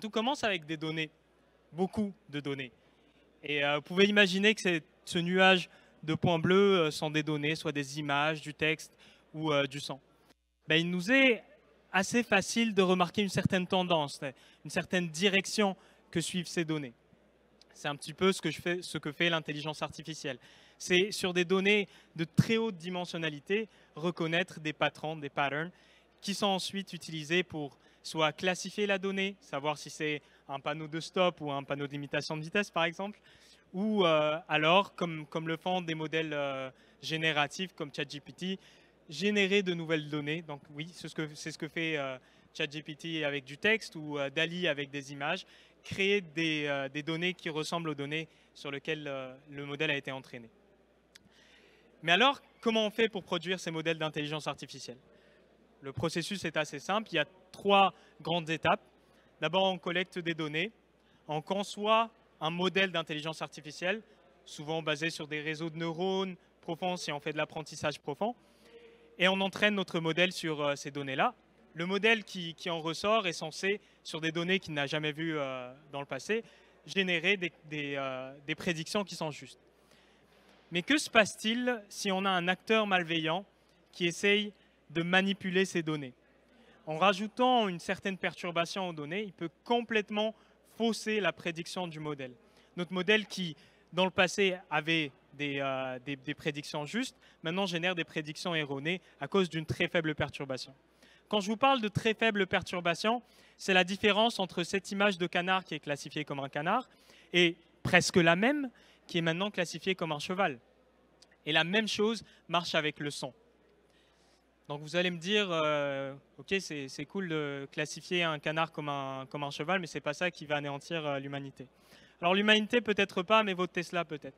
Tout commence avec des données, beaucoup de données. Et vous pouvez imaginer que ce nuage de points bleus sont des données, soit des images, du texte ou du son. Il nous est assez facile de remarquer une certaine tendance, une certaine direction que suivent ces données. C'est un petit peu ce que fait l'intelligence artificielle. C'est sur des données de très haute dimensionnalité, reconnaître des patrons, des patterns, qui sont ensuite utilisés pour soit classifier la donnée, savoir si c'est un panneau de stop ou un panneau de limitation de vitesse par exemple, ou alors, comme le font des modèles génératifs comme ChatGPT, générer de nouvelles données. Donc oui, c'est ce que fait ChatGPT avec du texte ou DALL-E avec des images, créer des données qui ressemblent aux données sur lesquelles le modèle a été entraîné. Mais alors, comment on fait pour produire ces modèles d'intelligence artificielle? Le processus est assez simple. Il y a 3 grandes étapes. D'abord, on collecte des données. On conçoit un modèle d'intelligence artificielle, souvent basé sur des réseaux de neurones profonds si on fait de l'apprentissage profond. Et on entraîne notre modèle sur ces données-là. Le modèle qui en ressort est censé, sur des données qu'il n'a jamais vues dans le passé, générer des prédictions qui sont justes. Mais que se passe-t-il si on a un acteur malveillant qui essaye de manipuler ces données? En rajoutant une certaine perturbation aux données, il peut complètement fausser la prédiction du modèle. Notre modèle qui, dans le passé, avait des prédictions justes, maintenant génère des prédictions erronées à cause d'une très faible perturbation. Quand je vous parle de très faible perturbation, c'est la différence entre cette image de canard qui est classifiée comme un canard et presque la même qui est maintenant classifiée comme un cheval. Et la même chose marche avec le son. Donc vous allez me dire, ok, c'est cool de classifier un canard comme un cheval, mais ce n'est pas ça qui va anéantir l'humanité. Alors l'humanité peut-être pas, mais votre Tesla peut-être.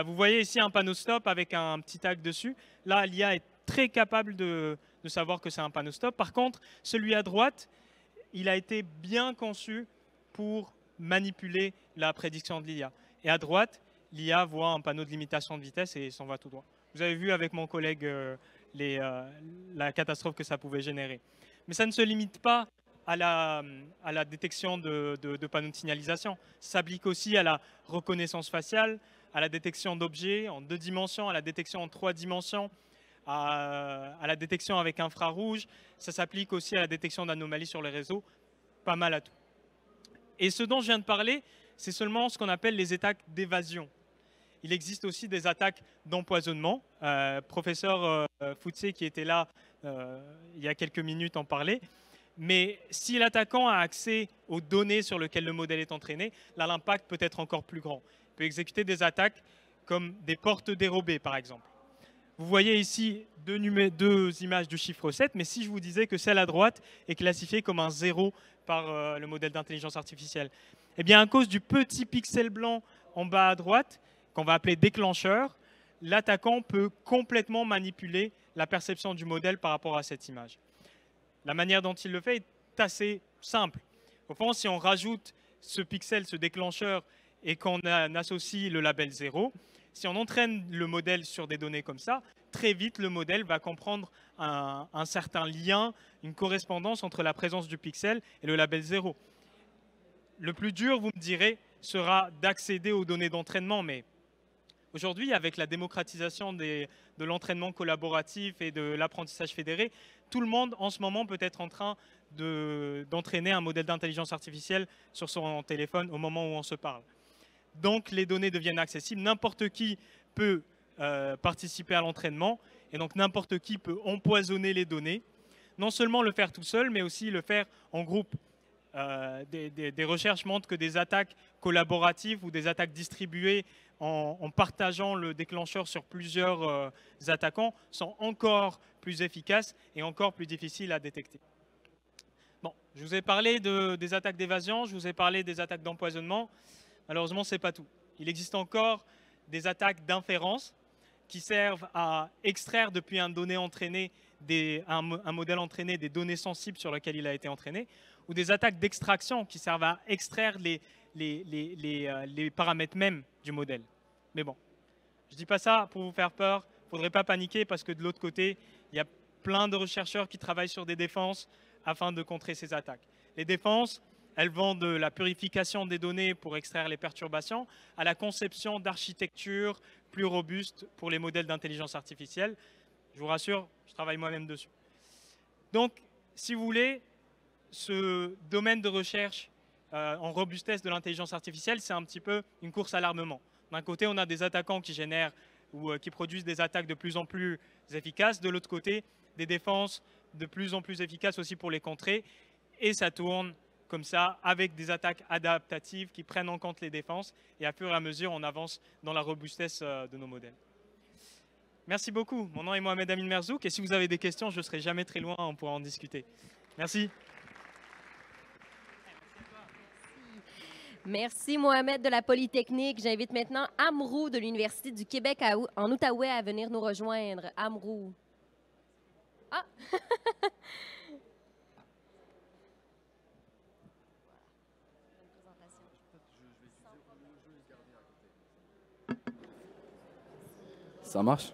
Vous voyez ici un panneau stop avec un petit tag dessus. Là, l'IA est très capable de savoir que c'est un panneau stop. Par contre, celui à droite, il a été bien conçu pour manipuler la prédiction de l'IA. Et à droite, l'IA voit un panneau de limitation de vitesse et s'en va tout droit. Vous avez vu avec mon collègue la catastrophe que ça pouvait générer. Mais ça ne se limite pas à la détection de panneaux de signalisation. Ça s'applique aussi à la reconnaissance faciale, à la détection d'objets en 2 dimensions, à la détection en 3 dimensions, à la détection avec infrarouge. Ça s'applique aussi à la détection d'anomalies sur les réseaux, pas mal à tout. Et ce dont je viens de parler, c'est seulement ce qu'on appelle les attaques d'évasion. Il existe aussi des attaques d'empoisonnement. Professeur Foutsé, qui était là il y a quelques minutes, en parlait. Mais si l'attaquant a accès aux données sur lesquelles le modèle est entraîné, là, l'impact peut être encore plus grand. Il peut exécuter des attaques comme des portes dérobées, par exemple. Vous voyez ici 2 images du chiffre 7, mais si je vous disais que celle à droite est classifiée comme un 0 par le modèle d'intelligence artificielle, eh bien, à cause du petit pixel blanc en bas à droite, qu'on va appeler déclencheur, l'attaquant peut complètement manipuler la perception du modèle par rapport à cette image. La manière dont il le fait est assez simple. Au fond, si on rajoute ce pixel, ce déclencheur, et qu'on associe le label 0, si on entraîne le modèle sur des données comme ça, très vite, le modèle va comprendre un certain lien, une correspondance entre la présence du pixel et le label 0. Le plus dur, vous me direz, sera d'accéder aux données d'entraînement, mais aujourd'hui, avec la démocratisation de l'entraînement collaboratif et de l'apprentissage fédéré, tout le monde, en ce moment, peut être en train d'entraîner un modèle d'intelligence artificielle sur son téléphone au moment où on se parle. Donc, les données deviennent accessibles. N'importe qui peut participer à l'entraînement et donc n'importe qui peut empoisonner les données. Non seulement le faire tout seul, mais aussi le faire en groupe. des recherches montrent que des attaques collaboratives ou des attaques distribuées en partageant le déclencheur sur plusieurs attaquants sont encore plus efficaces et encore plus difficiles à détecter. Bon, je vous ai parlé des attaques d'évasion, je vous ai parlé des attaques d'empoisonnement. Malheureusement, ce n'est pas tout. Il existe encore des attaques d'inférence qui servent à extraire depuis un modèle entraîné des données sensibles sur lesquelles il a été entraîné, ou des attaques d'extraction qui servent à extraire les paramètres mêmes du modèle. Mais bon, je ne dis pas ça pour vous faire peur, il ne faudrait pas paniquer parce que de l'autre côté, il y a plein de chercheurs qui travaillent sur des défenses afin de contrer ces attaques. Les défenses, elles vont de la purification des données pour extraire les perturbations à la conception d'architectures plus robustes pour les modèles d'intelligence artificielle. Je vous rassure, je travaille moi-même dessus. Donc, si vous voulez, ce domaine de recherche en robustesse de l'intelligence artificielle, c'est un petit peu une course à l'armement. D'un côté, on a des attaquants qui génèrent ou qui produisent des attaques de plus en plus efficaces. De l'autre côté, des défenses de plus en plus efficaces aussi pour les contrer. Et ça tourne comme ça, avec des attaques adaptatives qui prennent en compte les défenses. Et à fur et à mesure, on avance dans la robustesse de nos modèles. Merci beaucoup. Mon nom est Mohamed Amin Merzouk. Et si vous avez des questions, je ne serai jamais très loin, on pourra en discuter. Merci. Merci Mohamed de la Polytechnique. J'invite maintenant Amrou de l'Université du Québec en Outaouais à venir nous rejoindre. Amrou. Ah! Ça marche?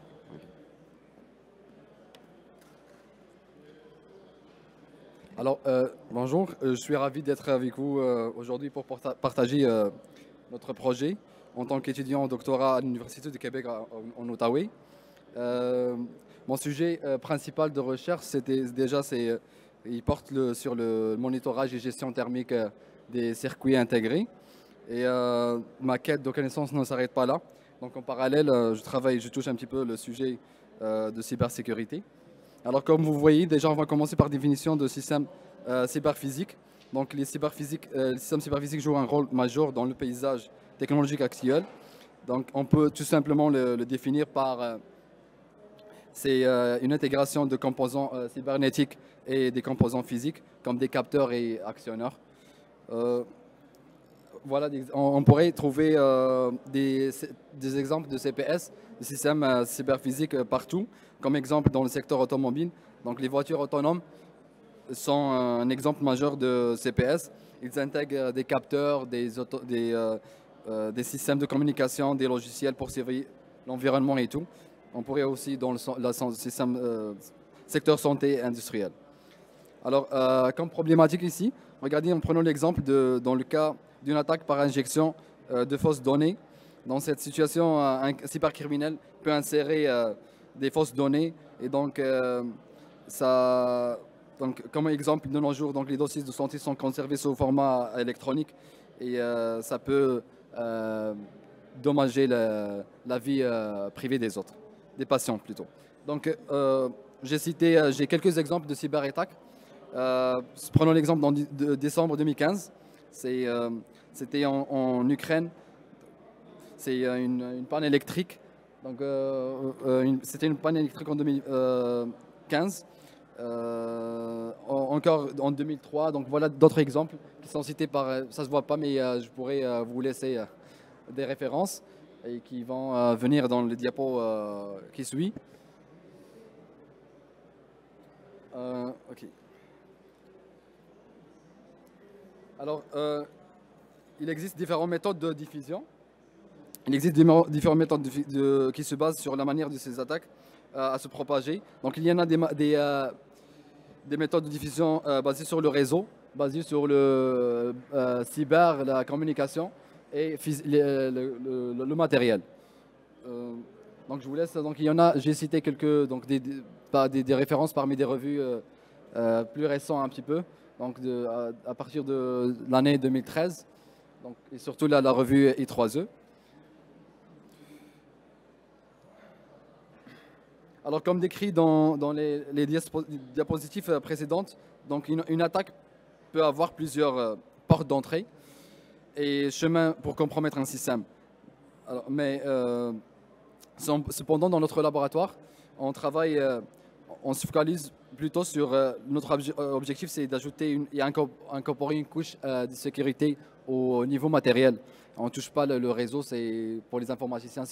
Alors, bonjour, je suis ravi d'être avec vous aujourd'hui pour partager notre projet en tant qu'étudiant en doctorat à l'Université du Québec en Outaouais. Mon sujet principal de recherche, il porte sur le monitorage et gestion thermique des circuits intégrés. Et ma quête de connaissances ne s'arrête pas là. Donc en parallèle, je touche un petit peu le sujet de cybersécurité. Alors comme vous voyez, déjà on va commencer par définition de système cyberphysique. Donc les systèmes cyberphysiques jouent un rôle majeur dans le paysage technologique actuel. Donc on peut tout simplement le définir par c'est une intégration de composants cybernétiques et des composants physiques comme des capteurs et actionneurs. Voilà, on pourrait trouver des exemples de CPS, de systèmes cyberphysiques partout, comme exemple dans le secteur automobile. Donc les voitures autonomes sont un exemple majeur de CPS. Ils intègrent des capteurs, des systèmes de communication, des logiciels pour surveiller l'environnement et tout. On pourrait aussi dans le secteur santé industrielle. Alors, comme problématique ici, regardez, en prenant l'exemple dans le cas d'une attaque par injection de fausses données. Dans cette situation, un cybercriminel peut insérer des fausses données. Et donc, comme exemple, de nos jours, donc, les dossiers de santé sont conservés sous format électronique. Et ça peut dommager la vie privée des autres, des patients plutôt. Donc, j'ai quelques exemples de cyberattaques. Prenons l'exemple de décembre 2015. C'était en Ukraine. C'est une panne électrique. Donc, c'était une panne électrique en 2015. Encore en 2003. Donc, voilà d'autres exemples qui sont cités par... ça ne se voit pas, mais je pourrais vous laisser des références et qui vont venir dans le diapo qui suit. OK. Alors, il existe différentes méthodes de diffusion. Il existe différentes méthodes qui se basent sur la manière de ces attaques à se propager. Donc, il y en a des méthodes de diffusion basées sur le réseau, basées sur le cyber, la communication et le matériel. Donc, je vous laisse. Donc, il y en a. J'ai cité quelques des références parmi des revues plus récentes un petit peu. Donc à partir de l'année 2013, donc, et surtout la revue I3E. Alors comme décrit dans les diapositives précédentes, donc une attaque peut avoir plusieurs portes d'entrée et chemins pour compromettre un système. Alors, mais cependant, dans notre laboratoire, on travaille, on se focalise plutôt sur notre objectif, c'est d'ajouter et incorporer une couche de sécurité au niveau matériel. On ne touche pas le réseau, pour les informaticiens,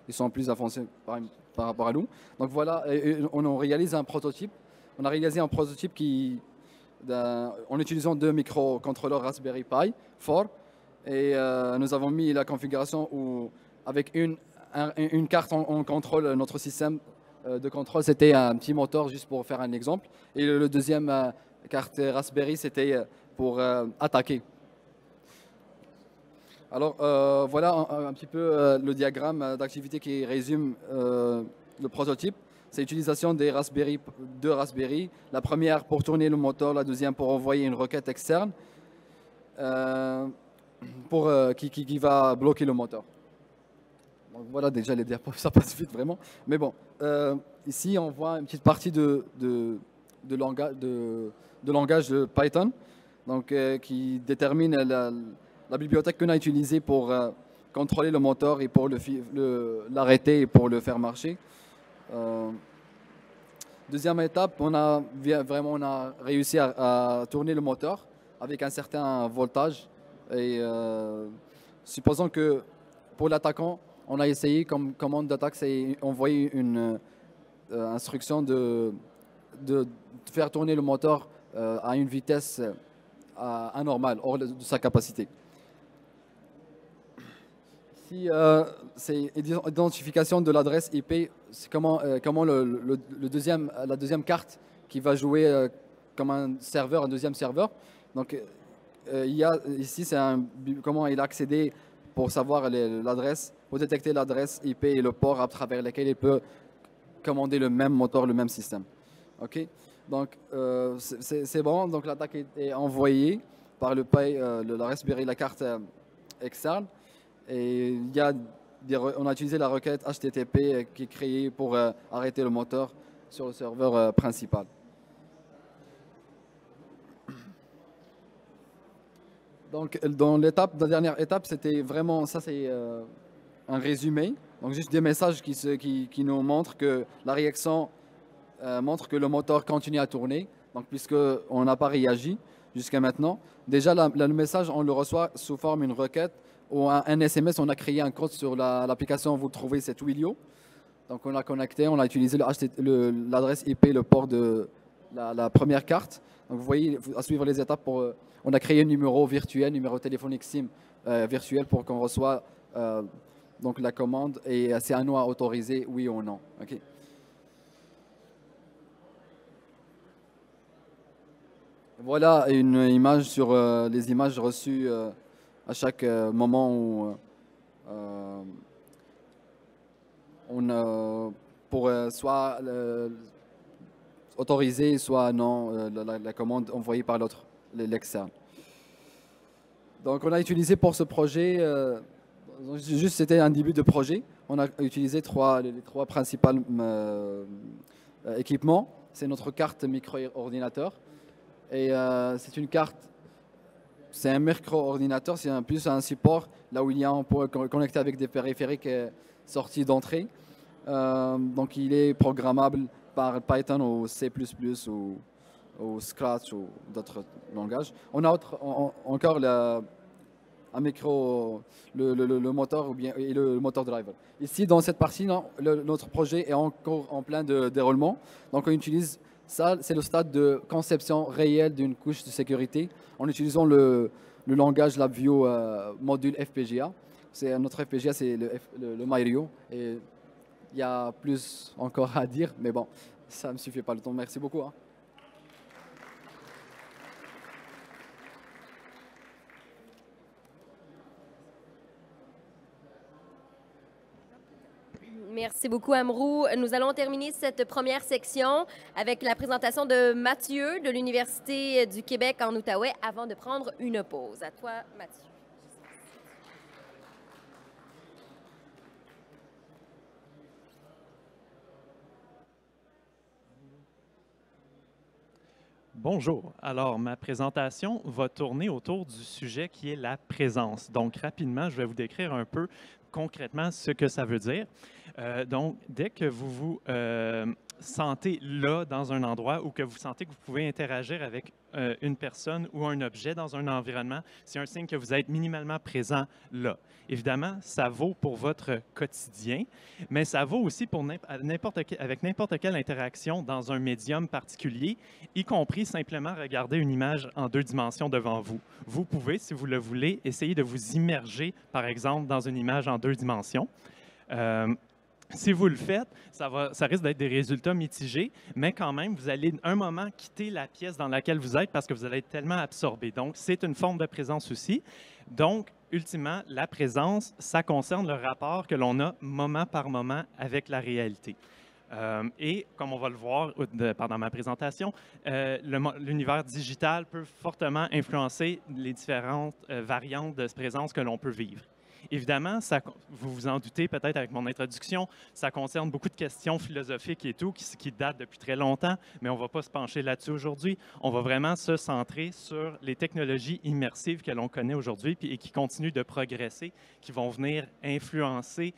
ils sont plus avancés par rapport à nous. Donc voilà, on réalise un prototype. On a réalisé un prototype en utilisant 2 microcontrôleurs Raspberry Pi 4. Et nous avons mis la configuration où, avec une carte, on contrôle notre système de contrôle. C'était un petit moteur, juste pour faire un exemple. Et le deuxième carte Raspberry, c'était pour attaquer. Alors voilà un petit peu le diagramme d'activité qui résume le prototype. C'est l'utilisation des deux Raspberry. La première pour tourner le moteur, la deuxième pour envoyer une requête externe qui va bloquer le moteur. Donc voilà déjà les diapos, ça passe vite vraiment. Mais bon, ici on voit une petite partie de langage de Python, donc, qui détermine la bibliothèque qu'on a utilisée pour contrôler le moteur et pour l'arrêter et pour le faire marcher. Deuxième étape, on a réussi à tourner le moteur avec un certain voltage. Et supposons que pour l'attaquant, on a essayé comme commande d'attaque, c'est envoyer une instruction de faire tourner le moteur à une vitesse anormale, hors de sa capacité. Si c'est l'identification de l'adresse IP, c'est comment la deuxième carte qui va jouer comme un deuxième serveur. Donc ici c'est comment il a accédé pour savoir l'adresse, pour détecter l'adresse IP et le port à travers lequel il peut commander le même moteur, le même système. Ok, donc c'est bon. Donc l'attaque est envoyée par la Raspberry, la carte externe. Et on a utilisé la requête HTTP qui est créée pour arrêter le moteur sur le serveur principal. Donc, dans la dernière étape, c'était vraiment, ça c'est un résumé. Donc, juste des messages qui nous montrent que la réaction montre que le moteur continue à tourner. Donc, puisqu'on n'a pas réagi jusqu'à maintenant. Déjà, le message, on le reçoit sous forme d'une requête ou un SMS. On a créé un code sur l'application, vous trouvez, c'est Twilio. Donc, on a connecté, on a utilisé l'adresse IP, le port de la première carte. Donc, vous voyez, à suivre les étapes, on a créé un numéro virtuel, numéro téléphonique SIM virtuel pour qu'on reçoive donc la commande et c'est à nous à autoriser oui ou non. Okay. Voilà une image sur les images reçues à chaque moment où pour soit autoriser, soit non la commande envoyée par l'externe. Donc on a utilisé pour ce projet, juste c'était un début de projet, on a utilisé les trois principaux équipements. C'est notre carte micro-ordinateur et c'est une carte, c'est un micro-ordinateur, c'est plus un support là où on peut connecter avec des périphériques sortis d'entrée. Donc il est programmable par Python ou C++ ou Scratch ou d'autres langages. On a encore un micro, le moteur et le moteur driver. Ici, dans cette partie, notre projet est encore en plein de déroulement. Donc on utilise ça, c'est le stade de conception réelle d'une couche de sécurité en utilisant le langage LabVIEW module FPGA. Notre FPGA, c'est le Myrio. Et il y a plus encore à dire, mais bon, ça ne me suffit pas le temps. Merci beaucoup. Hein. Merci beaucoup, Amrou. Nous allons terminer cette première section avec la présentation de Mathieu de l'Université du Québec en Outaouais avant de prendre une pause. À toi, Mathieu. Bonjour. Alors, ma présentation va tourner autour du sujet qui est la présence. Donc, rapidement, je vais vous décrire un peu concrètement ce que ça veut dire. Donc, dès que vous vous sentez là dans un endroit ou que vous sentez que vous pouvez interagir avec une personne ou un objet dans un environnement, c'est un signe que vous êtes minimalement présent là. Évidemment, ça vaut pour votre quotidien, mais ça vaut aussi pour avec n'importe quelle interaction dans un médium particulier, y compris simplement regarder une image en 2 dimensions devant vous. Vous pouvez, si vous le voulez, essayer de vous immerger, par exemple, dans une image en 2 dimensions. Si vous le faites, ça risque d'être des résultats mitigés, mais quand même, vous allez un moment quitter la pièce dans laquelle vous êtes parce que vous allez être tellement absorbé. Donc, c'est une forme de présence aussi. Donc, ultimement, la présence, ça concerne le rapport que l'on a moment par moment avec la réalité. Et comme on va le voir pendant ma présentation, l'univers digital peut fortement influencer les différentes variantes de présence que l'on peut vivre. Évidemment, vous vous en doutez peut-être avec mon introduction, ça concerne beaucoup de questions philosophiques et tout, qui datent depuis très longtemps, mais on ne va pas se pencher là-dessus aujourd'hui. On va vraiment se centrer sur les technologies immersives que l'on connaît aujourd'hui et qui continuent de progresser, qui vont venir influencer,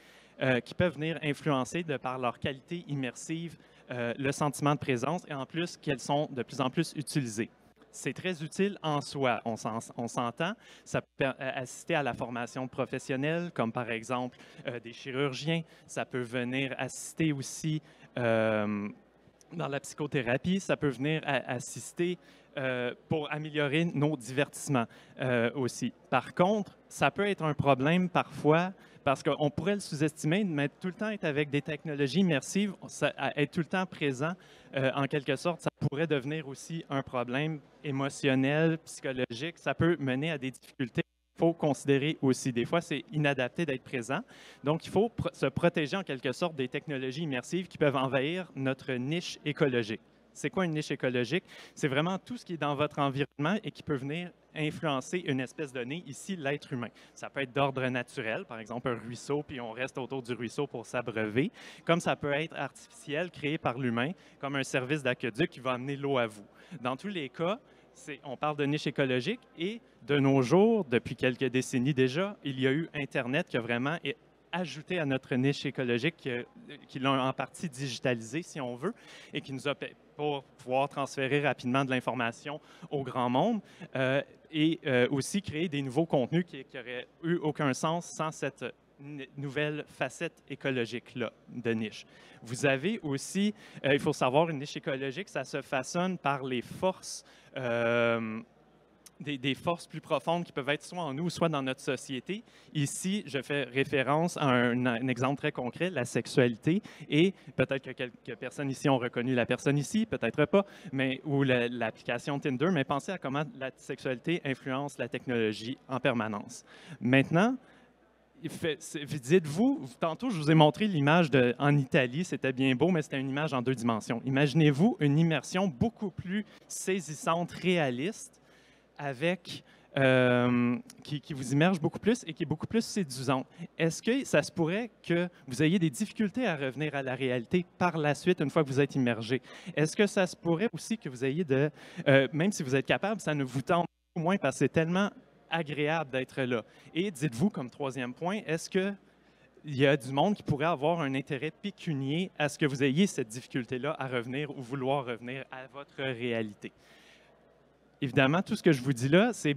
qui peuvent venir influencer de par leur qualité immersive le sentiment de présence et en plus qu'elles sont de plus en plus utilisées. C'est très utile en soi, on s'entend. Ça peut assister à la formation professionnelle, comme par exemple des chirurgiens. Ça peut venir assister aussi dans la psychothérapie. Ça peut venir assister pour améliorer nos divertissements aussi. Par contre, ça peut être un problème parfois parce qu'on pourrait le sous-estimer, mais tout le temps être avec des technologies immersives, être tout le temps présent, en quelque sorte, ça pourrait devenir aussi un problème émotionnel, psychologique. Ça peut mener à des difficultés qu'il faut considérer aussi. Des fois, c'est inadapté d'être présent. Donc, il faut se protéger en quelque sorte des technologies immersives qui peuvent envahir notre niche écologique. C'est quoi une niche écologique? C'est vraiment tout ce qui est dans votre environnement et qui peut venir influencer une espèce donnée, ici l'être humain. Ça peut être d'ordre naturel, par exemple un ruisseau, puis on reste autour du ruisseau pour s'abreuver, comme ça peut être artificiel, créé par l'humain, comme un service d'aqueduc qui va amener l'eau à vous. Dans tous les cas, on parle de niche écologique et de nos jours, depuis quelques décennies déjà, il y a eu Internet qui a vraiment ajouté à notre niche écologique, qui l'a en partie digitalisé, si on veut, et qui nous a pour pouvoir transférer rapidement de l'information au grand monde et aussi créer des nouveaux contenus qui n'auraient eu aucun sens sans cette nouvelle facette écologique-là de niche. Vous avez aussi, il faut savoir, une niche écologique, ça se façonne par les forces des forces plus profondes qui peuvent être soit en nous, soit dans notre société. Ici, je fais référence à un exemple très concret, la sexualité, et peut-être que quelques personnes ici ont reconnu la personne ici, peut-être pas, mais ou l'application Tinder, mais pensez à comment la sexualité influence la technologie en permanence. Maintenant, dites-vous, tantôt je vous ai montré l'image en Italie, c'était bien beau, mais c'était une image en 2 dimensions. Imaginez-vous une immersion beaucoup plus saisissante, réaliste, avec qui vous immerge beaucoup plus et qui est beaucoup plus séduisante. Est-ce que ça se pourrait que vous ayez des difficultés à revenir à la réalité par la suite une fois que vous êtes immergé? Est-ce que ça se pourrait aussi que vous ayez même si vous êtes capable, ça ne vous tente au moins parce que c'est tellement agréable d'être là? Et dites-vous, comme 3e point, est-ce qu'il y a du monde qui pourrait avoir un intérêt pécunier à ce que vous ayez cette difficulté-là à revenir ou vouloir revenir à votre réalité? Évidemment, tout ce que je vous dis là, c'est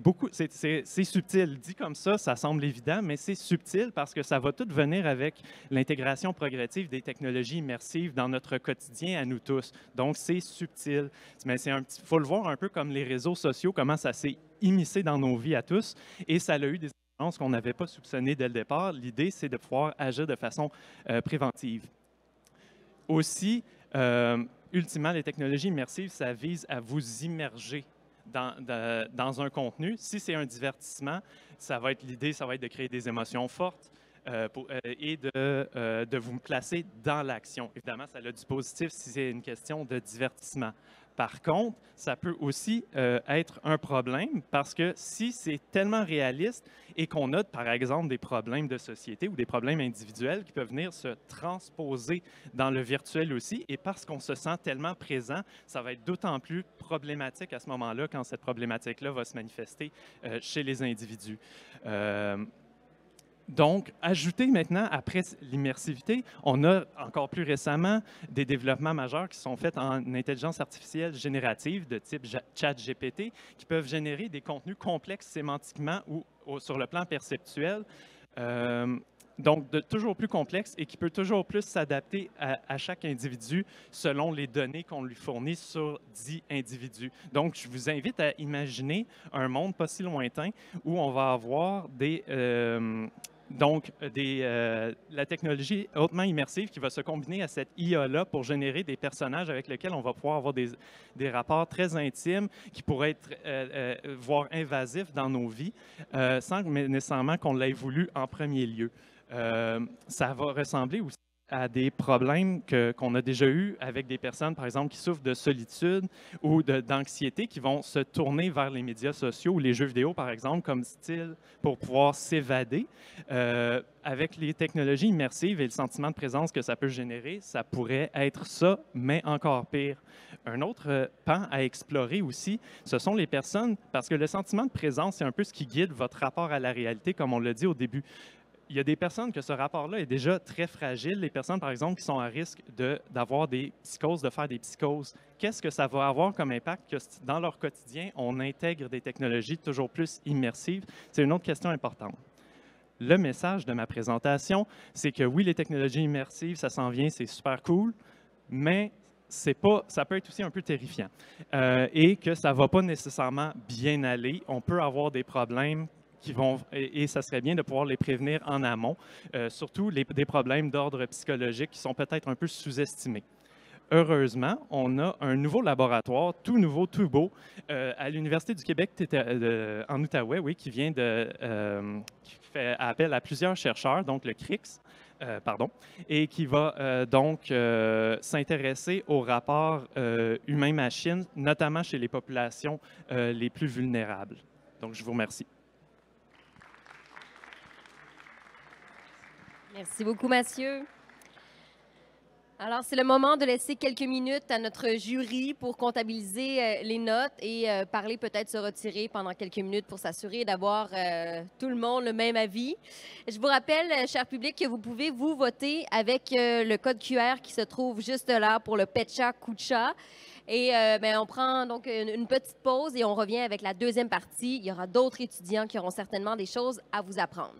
subtil. Dit comme ça semble évident, mais c'est subtil parce que ça va tout venir avec l'intégration progressive des technologies immersives dans notre quotidien à nous tous. Donc, c'est subtil. Mais faut le voir un peu comme les réseaux sociaux, comment ça s'est immiscé dans nos vies à tous. Et ça a eu des influences qu'on n'avait pas soupçonnées dès le départ. L'idée, c'est de pouvoir agir de façon préventive. Aussi, ultimement, les technologies immersives, ça vise à vous immerger dans un contenu. Si c'est un divertissement, l'idée, ça va être de créer des émotions fortes et de vous placer dans l'action. Évidemment, ça a du positif si c'est une question de divertissement. Par contre, ça peut aussi être un problème parce que si c'est tellement réaliste et qu'on a, par exemple, des problèmes de société ou des problèmes individuels qui peuvent venir se transposer dans le virtuel aussi, et parce qu'on se sent tellement présent, ça va être d'autant plus problématique à ce moment-là quand cette problématique-là va se manifester chez les individus. Donc, ajouter maintenant, après l'immersivité, on a encore plus récemment des développements majeurs qui sont faits en intelligence artificielle générative de type ChatGPT qui peuvent générer des contenus complexes sémantiquement ou sur le plan perceptuel. Donc, toujours plus complexe et qui peut toujours plus s'adapter à chaque individu selon les données qu'on lui fournit sur 10 individus. Donc, je vous invite à imaginer un monde pas si lointain où on va avoir la technologie hautement immersive qui va se combiner à cette IA-là pour générer des personnages avec lesquels on va pouvoir avoir des rapports très intimes qui pourraient être, voire invasifs dans nos vies, sans nécessairement qu'on l'ait voulu en premier lieu. Ça va ressembler aussi à des problèmes qu'on a déjà eus avec des personnes, par exemple, qui souffrent de solitude ou d'anxiété, qui vont se tourner vers les médias sociaux ou les jeux vidéo, par exemple, comme style pour pouvoir s'évader. Avec les technologies immersives et le sentiment de présence que ça peut générer, ça pourrait être ça, mais encore pire. Un autre pan à explorer aussi, ce sont les personnes, parce que le sentiment de présence, c'est un peu ce qui guide votre rapport à la réalité, comme on l'a dit au début. Il y a des personnes que ce rapport-là est déjà très fragile. Les personnes, par exemple, qui sont à risque d'avoir des psychoses, de faire des psychoses. Qu'est-ce que ça va avoir comme impact que dans leur quotidien, on intègre des technologies toujours plus immersives? C'est une autre question importante. Le message de ma présentation, c'est que oui, les technologies immersives, ça s'en vient, c'est super cool, mais ça peut être aussi un peu terrifiant et que ça ne va pas nécessairement bien aller. On peut avoir des problèmes et ça serait bien de pouvoir les prévenir en amont, surtout des problèmes d'ordre psychologique qui sont peut-être un peu sous-estimés. Heureusement, on a un nouveau laboratoire, tout nouveau, tout beau, à l'Université du Québec en Outaouais, oui, qui vient qui fait appel à plusieurs chercheurs, donc le CRIX, et qui va donc s'intéresser aux rapports humain-machine, notamment chez les populations les plus vulnérables. Donc, je vous remercie. Merci beaucoup, Mathieu. Alors, c'est le moment de laisser quelques minutes à notre jury pour comptabiliser les notes et parler, peut-être se retirer pendant quelques minutes pour s'assurer d'avoir tout le monde le même avis. Je vous rappelle, cher public, que vous pouvez vous voter avec le code QR qui se trouve juste là pour le Petcha Kucha. Et on prend donc une petite pause et on revient avec la deuxième partie. Il y aura d'autres étudiants qui auront certainement des choses à vous apprendre.